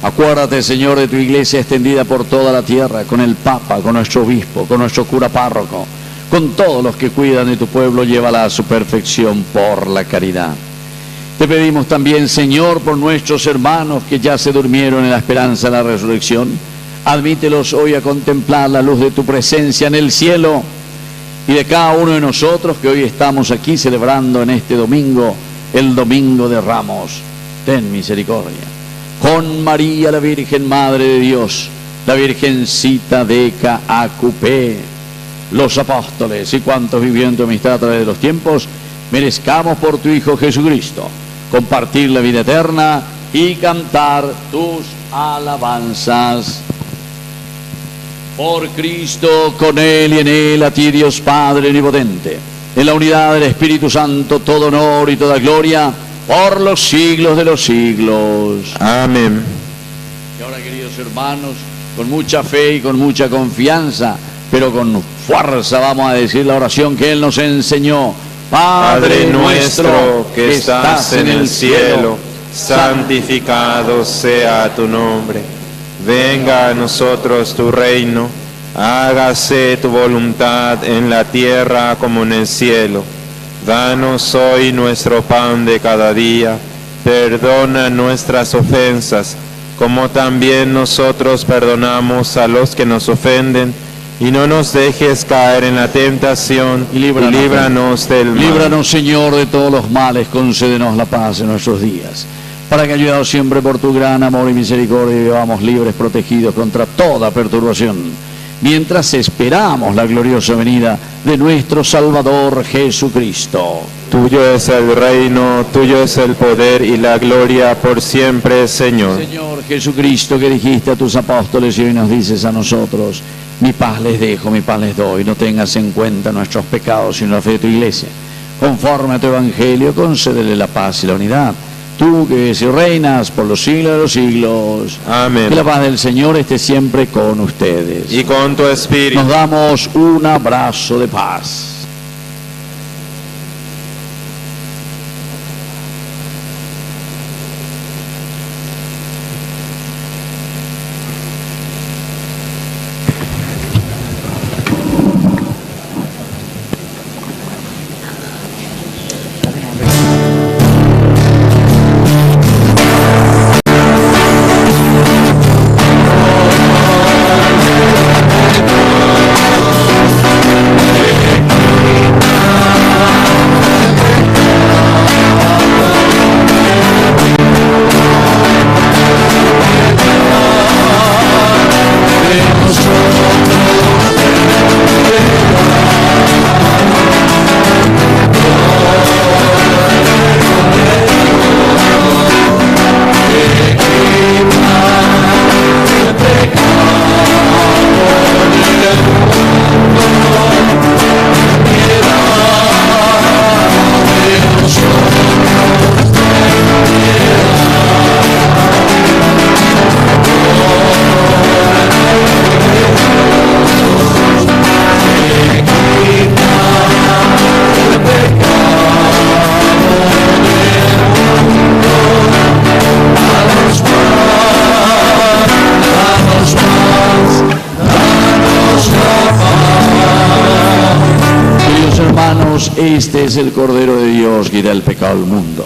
Acuérdate, Señor, de tu iglesia extendida por toda la tierra, con el Papa, con nuestro obispo, con nuestro cura párroco, con todos los que cuidan de tu pueblo, llévala a su perfección por la caridad. Te pedimos también, Señor, por nuestros hermanos que ya se durmieron en la esperanza de la resurrección, admítelos hoy a contemplar la luz de tu presencia en el cielo, y de cada uno de nosotros que hoy estamos aquí celebrando en este domingo, el Domingo de Ramos. Ten misericordia. Con María, la Virgen Madre de Dios, la Virgencita de Caacupé, los apóstoles y cuantos vivieron tu amistad a través de los tiempos, merezcamos por tu Hijo Jesucristo compartir la vida eterna y cantar tus alabanzas. Por Cristo, con Él y en Él, a ti, Dios Padre omnipotente, en la unidad del Espíritu Santo, todo honor y toda gloria, por los siglos de los siglos. Amén. Y ahora, queridos hermanos, con mucha fe y con mucha confianza, pero con fuerza, vamos a decir la oración que Él nos enseñó. Padre nuestro que estás en el cielo, santificado sea tu nombre. Venga a nosotros tu reino, hágase tu voluntad en la tierra como en el cielo. Danos hoy nuestro pan de cada día, perdona nuestras ofensas, como también nosotros perdonamos a los que nos ofenden, y no nos dejes caer en la tentación, y líbranos del mal. Líbranos, Señor, de todos los males, concédenos la paz en nuestros días, para que, ayudados siempre por tu gran amor y misericordia, vivamos libres, protegidos contra toda perturbación, mientras esperamos la gloriosa venida de nuestro Salvador Jesucristo. Tuyo es el reino, tuyo es el poder y la gloria por siempre, Señor. Señor Jesucristo, que dijiste a tus apóstoles y hoy nos dices a nosotros: mi paz les dejo, mi paz les doy. No tengas en cuenta nuestros pecados, sino la fe de tu iglesia. Conforme a tu evangelio, concédele la paz y la unidad. Tú que vives y reinas por los siglos de los siglos. Amén. Que la paz del Señor esté siempre con ustedes. Y con tu espíritu. Nos damos un abrazo de paz. este es el Cordero de Dios que quita el pecado del mundo.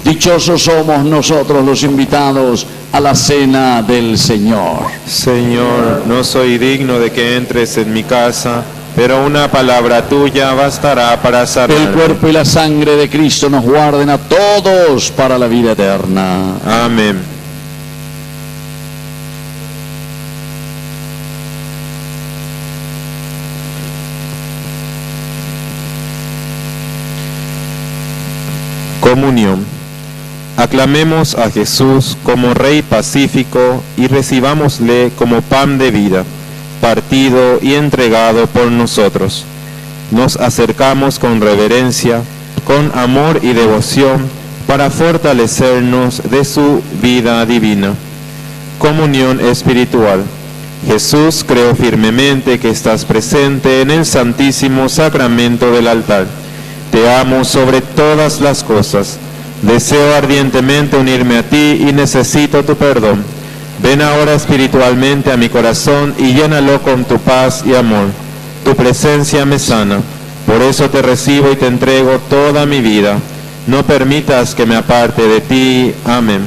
Dichosos somos nosotros los invitados a la cena del Señor. Señor, no soy digno de que entres en mi casa, pero una palabra tuya bastará para sanar. El cuerpo y la sangre de Cristo nos guarden a todos para la vida eterna. Amén. Comunión. Aclamemos a Jesús como Rey pacífico y recibámosle como pan de vida, partido y entregado por nosotros. Nos acercamos con reverencia, con amor y devoción, para fortalecernos de su vida divina. Comunión espiritual. Jesús, creo firmemente que estás presente en el Santísimo Sacramento del altar. Te amo sobre todas las cosas. Deseo ardientemente unirme a ti y necesito tu perdón. Ven ahora espiritualmente a mi corazón y llénalo con tu paz y amor. Tu presencia me sana. Por eso te recibo y te entrego toda mi vida. No permitas que me aparte de ti. Amén.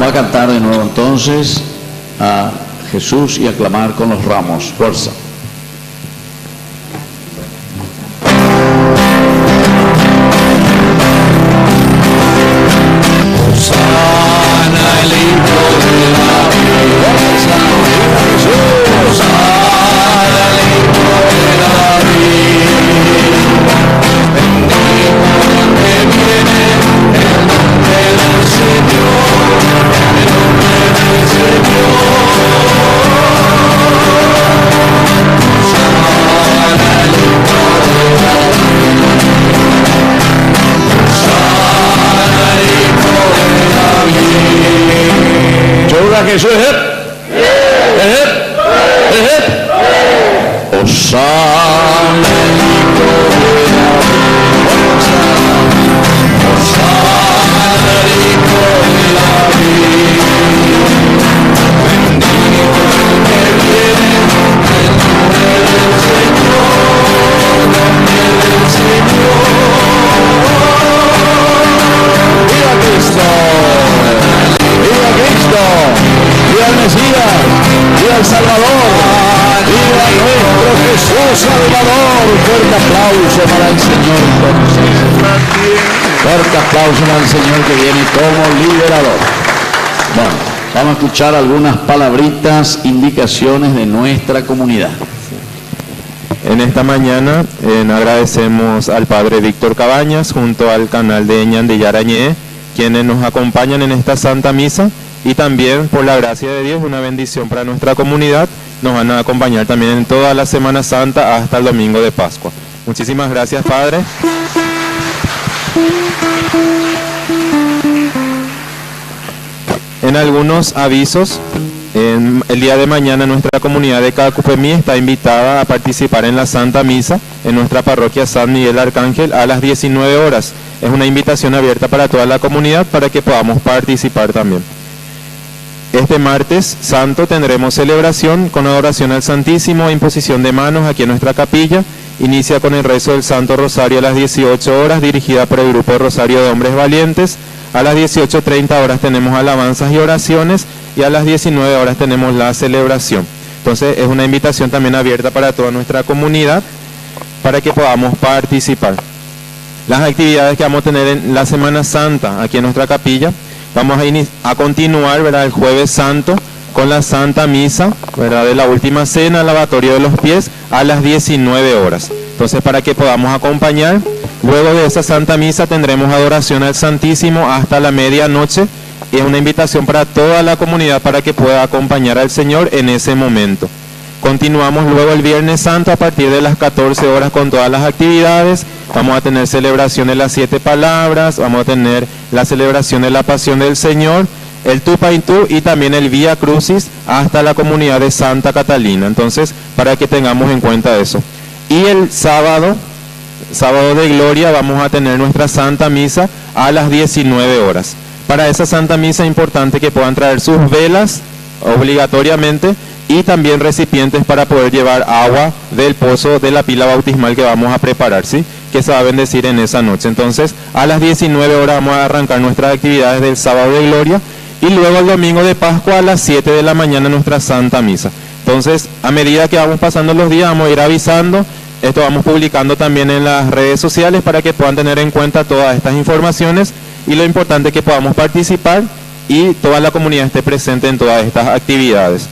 Vamos a cantar de nuevo entonces a Jesús y aclamar con los ramos. Fuerza. Jesús, Osana el Hijo de David, Osana el Hijo de David, bendito el que viene en nombre del Señor, nombre del Señor. ¡Viva Cristo! ¡Viva Cristo! ¡Viva el Mesías! ¡Viva el Salvador! ¡Viva nuestro Jesús Salvador! Fuerte aplauso para el Señor entonces. Fuerte aplauso para el Señor que viene como liberador. Bueno, vamos a escuchar algunas palabritas, indicaciones de nuestra comunidad. En esta mañana agradecemos al Padre Víctor Cabañas junto al canal de Ñandillarañé, quienes nos acompañan en esta Santa Misa, y también por la gracia de Dios, una bendición para nuestra comunidad, nos van a acompañar también en toda la Semana Santa hasta el domingo de Pascua. Muchísimas gracias, Padre. En algunos avisos, el día de mañana nuestra comunidad de Cacupemí está invitada a participar en la Santa Misa en nuestra parroquia San Miguel Arcángel a las 19 horas. Es una invitación abierta para toda la comunidad para que podamos participar también. Este martes santo tendremos celebración con adoración al Santísimo e imposición de manos aquí en nuestra capilla. Inicia con el rezo del Santo Rosario a las 18 horas, dirigida por el Grupo de Rosario de Hombres Valientes. A las 18:30 horas tenemos alabanzas y oraciones, y a las 19 horas tenemos la celebración. Entonces es una invitación también abierta para toda nuestra comunidad para que podamos participar. Las actividades que vamos a tener en la Semana Santa aquí en nuestra capilla: vamos a continuar, ¿verdad?, el Jueves Santo con la Santa Misa, ¿verdad?, de la Última Cena, lavatorio de los pies, a las 19 horas. Entonces, para que podamos acompañar, luego de esa Santa Misa tendremos adoración al Santísimo hasta la medianoche. Es una invitación para toda la comunidad para que pueda acompañar al Señor en ese momento. Continuamos luego el Viernes Santo a partir de las 14 horas con todas las actividades. Vamos a tener celebración de las 7 palabras, vamos a tener la celebración de la Pasión del Señor, el Tupaintú y también el Vía Crucis hasta la comunidad de Santa Catalina. Entonces, para que tengamos en cuenta eso. Y el sábado de Gloria, vamos a tener nuestra Santa Misa a las 19 horas. Para esa Santa Misa es importante que puedan traer sus velas obligatoriamente, y también recipientes para poder llevar agua del pozo de la pila bautismal que vamos a preparar, ¿sí?, que se va a bendecir en esa noche. Entonces, a las 19 horas vamos a arrancar nuestras actividades del sábado de Gloria, y luego el domingo de Pascua a las 7 de la mañana nuestra Santa Misa. Entonces, a medida que vamos pasando los días, vamos a ir avisando. Esto vamos publicando también en las redes sociales para que puedan tener en cuenta todas estas informaciones, y lo importante es que podamos participar y toda la comunidad esté presente en todas estas actividades.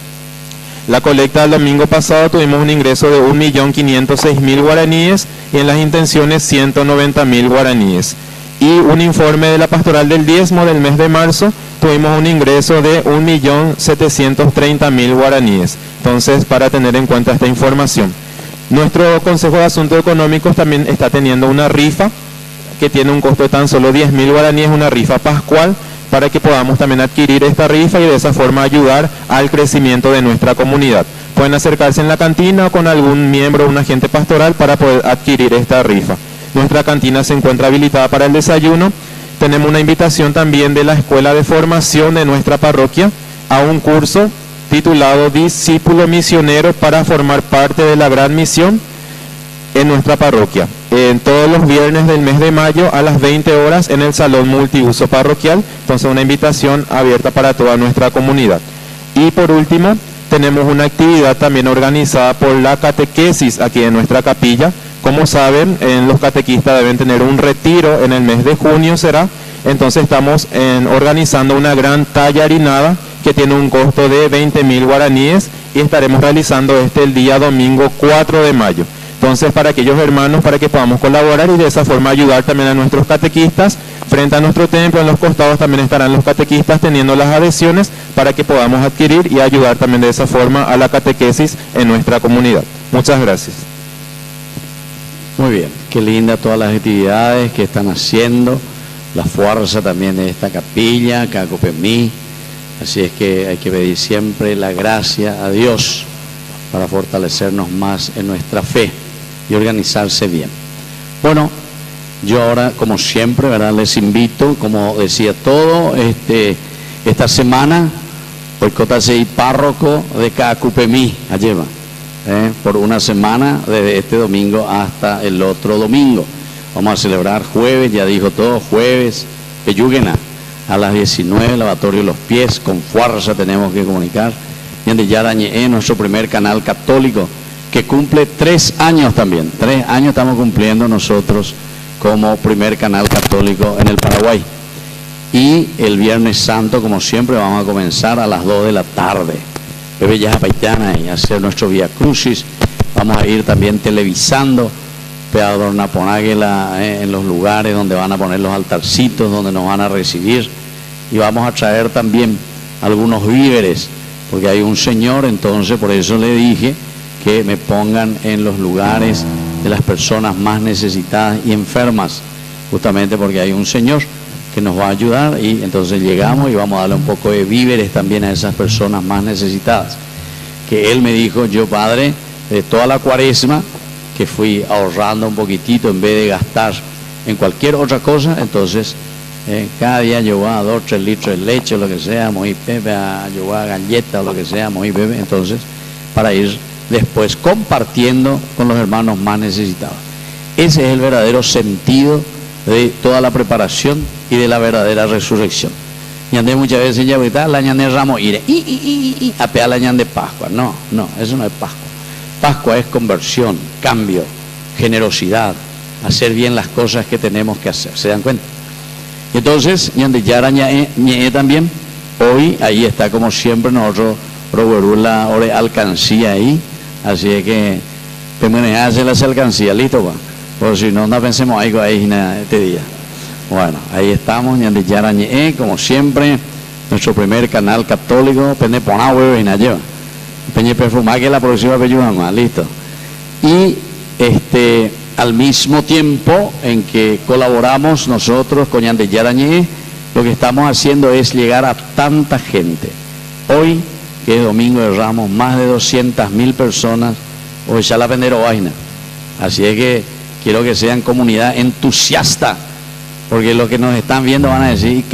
La colecta del domingo pasado tuvimos un ingreso de 1.506.000 guaraníes, y en las intenciones 190.000 guaraníes. Y un informe de la Pastoral del Diezmo del mes de marzo, tuvimos un ingreso de 1.730.000 guaraníes. Entonces, para tener en cuenta esta información. Nuestro Consejo de Asuntos Económicos también está teniendo una rifa que tiene un costo de tan solo 10.000 guaraníes, una rifa pascual, para que podamos también adquirir esta rifa y de esa forma ayudar al crecimiento de nuestra comunidad. Pueden acercarse en la cantina o con algún miembro o un agente pastoral para poder adquirir esta rifa. Nuestra cantina se encuentra habilitada para el desayuno. Tenemos una invitación también de la Escuela de Formación de nuestra parroquia a un curso titulado Discípulo Misionero para formar parte de la Gran Misión en nuestra parroquia. todos los viernes del mes de mayo a las 20 horas en el Salón Multiuso Parroquial. Entonces una invitación abierta para toda nuestra comunidad. Y por último, tenemos una actividad también organizada por la catequesis aquí en nuestra capilla. Como saben, los catequistas deben tener un retiro en el mes de junio será. Entonces estamos organizando una gran tallarinada que tiene un costo de 20.000 guaraníes y estaremos realizando el día domingo 4 de mayo. Entonces, para aquellos hermanos, para que podamos colaborar y de esa forma ayudar también a nuestros catequistas, frente a nuestro templo, en los costados también estarán los catequistas teniendo las adhesiones para que podamos adquirir y ayudar también de esa forma a la catequesis en nuestra comunidad. Muchas gracias. Muy bien, qué linda todas las actividades que están haciendo, la fuerza también de esta capilla, Cacupemí. Así es que hay que pedir siempre la gracia a Dios para fortalecernos más en nuestra fe y organizarse bien. Bueno, yo ahora, como siempre, ¿verdad?, les invito, como decía todo, esta semana, hoy Cotasei párroco de Cacupemí, Ayeva, por una semana, desde este domingo hasta el otro domingo. Vamos a celebrar jueves, ya dijo todo, jueves, Peyúguena, a las 19, lavatorio de los pies, con fuerza tenemos que comunicar. Yande Yarañe, nuestro primer canal católico, que cumple 3 años también. 3 años estamos cumpliendo nosotros como primer canal católico en el Paraguay. Y el Viernes Santo, como siempre, vamos a comenzar a las 2 de la tarde. Bebe ya Paitana y hacer nuestro Vía Crucis. Vamos a ir también televisando Peador Naponáguela en los lugares donde van a poner los altarcitos, donde nos van a recibir. Y vamos a traer también algunos víveres, porque hay un señor, entonces por eso le dije que me pongan en los lugares de las personas más necesitadas y enfermas, justamente porque hay un señor que nos va a ayudar y entonces llegamos y vamos a darle un poco de víveres también a esas personas más necesitadas. Que él me dijo, yo padre, de toda la cuaresma, que fui ahorrando un poquitito en vez de gastar en cualquier otra cosa, entonces cada día llevaba 2 o 3 litros de leche o lo que sea, muy pepe, llevaba galletas o lo que sea, muy pepe, entonces para ir después compartiendo con los hermanos más necesitados. Ese es el verdadero sentido de toda la preparación y de la verdadera resurrección. Y andé muchas veces ya ahorita la ñan de Ramos iré a pegar la ñan de Pascua. No, eso no es Pascua. Pascua es conversión, cambio, generosidad, hacer bien las cosas que tenemos que hacer. ¿Se dan cuenta? Y entonces, ñan de Yara ñe también, hoy ahí está como siempre nosotros Roberula ore alcancía ahí, así es que te manejas las alcancías, listo, va. Por si no pensemos algo ahí este día. Bueno, ahí estamos, ñan de Yara ñe, como siempre, nuestro primer canal católico, pende poná huevo y na lleva. Peñe perfumar que la próxima peyuama, listo. Y al mismo tiempo en que colaboramos nosotros con Yande Yarañé, lo que estamos haciendo es llegar a tanta gente. Hoy, que es Domingo de Ramos, más de 200.000 personas, hoy ya la vendero vaina. Así es que quiero que sean comunidad entusiasta, porque los que nos están viendo van a decir,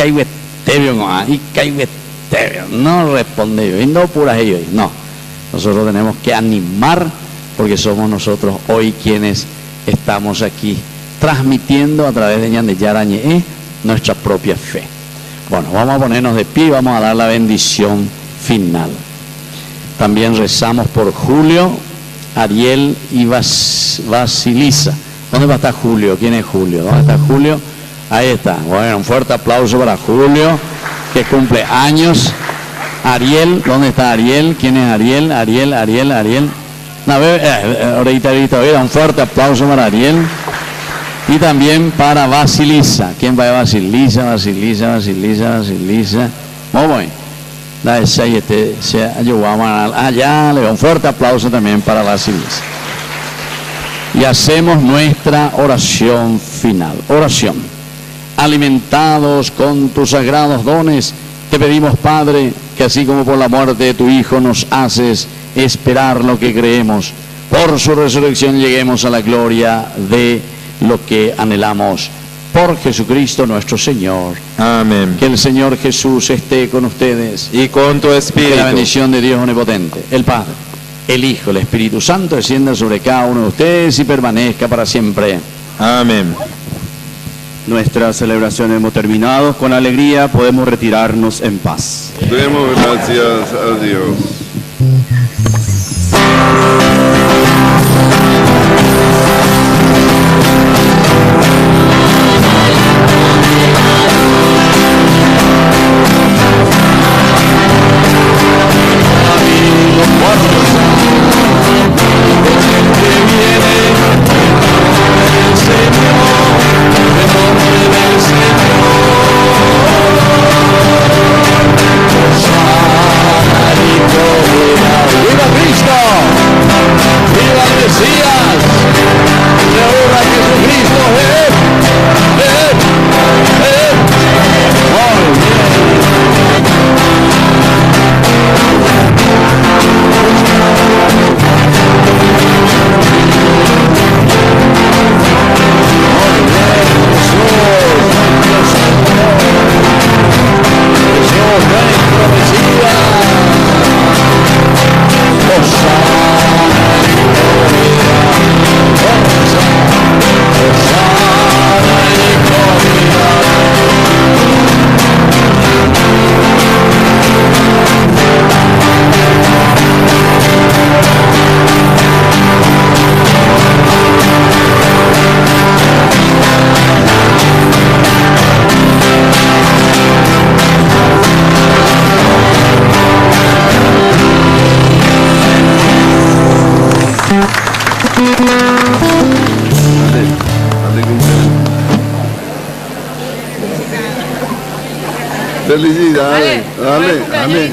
no responde yo, y no puras ellos, no. Nosotros tenemos que animar, porque somos nosotros hoy quienes estamos aquí transmitiendo a través de Ñande Yarañé nuestra propia fe. Bueno, vamos a ponernos de pie y vamos a dar la bendición final. También rezamos por Julio, Ariel y Basilisa. ¿Dónde va a estar Julio? ¿Quién es Julio? ¿Dónde está Julio? Ahí está. Bueno, un fuerte aplauso para Julio, que cumple años. Ariel, ¿dónde está Ariel? ¿Quién es Ariel? Ariel. Ahorita, un fuerte aplauso para Ariel. Y también para Basilisa. ¿Quién va a Basilisa? Muy bien. Ya le doy un fuerte aplauso también para Basilisa. Y hacemos nuestra oración final. Oración. Alimentados con tus sagrados dones, te pedimos, Padre, que así como por la muerte de tu Hijo nos haces esperar lo que creemos, por su resurrección lleguemos a la gloria de lo que anhelamos. Por Jesucristo nuestro Señor. Amén. Que el Señor Jesús esté con ustedes. Y con tu espíritu. Que la bendición de Dios Omnipotente, el Padre, el Hijo, el Espíritu Santo, descienda sobre cada uno de ustedes y permanezca para siempre. Amén. Nuestra celebración hemos terminado. Con alegría podemos retirarnos en paz. Demos gracias a Dios. Felicidades. Dale.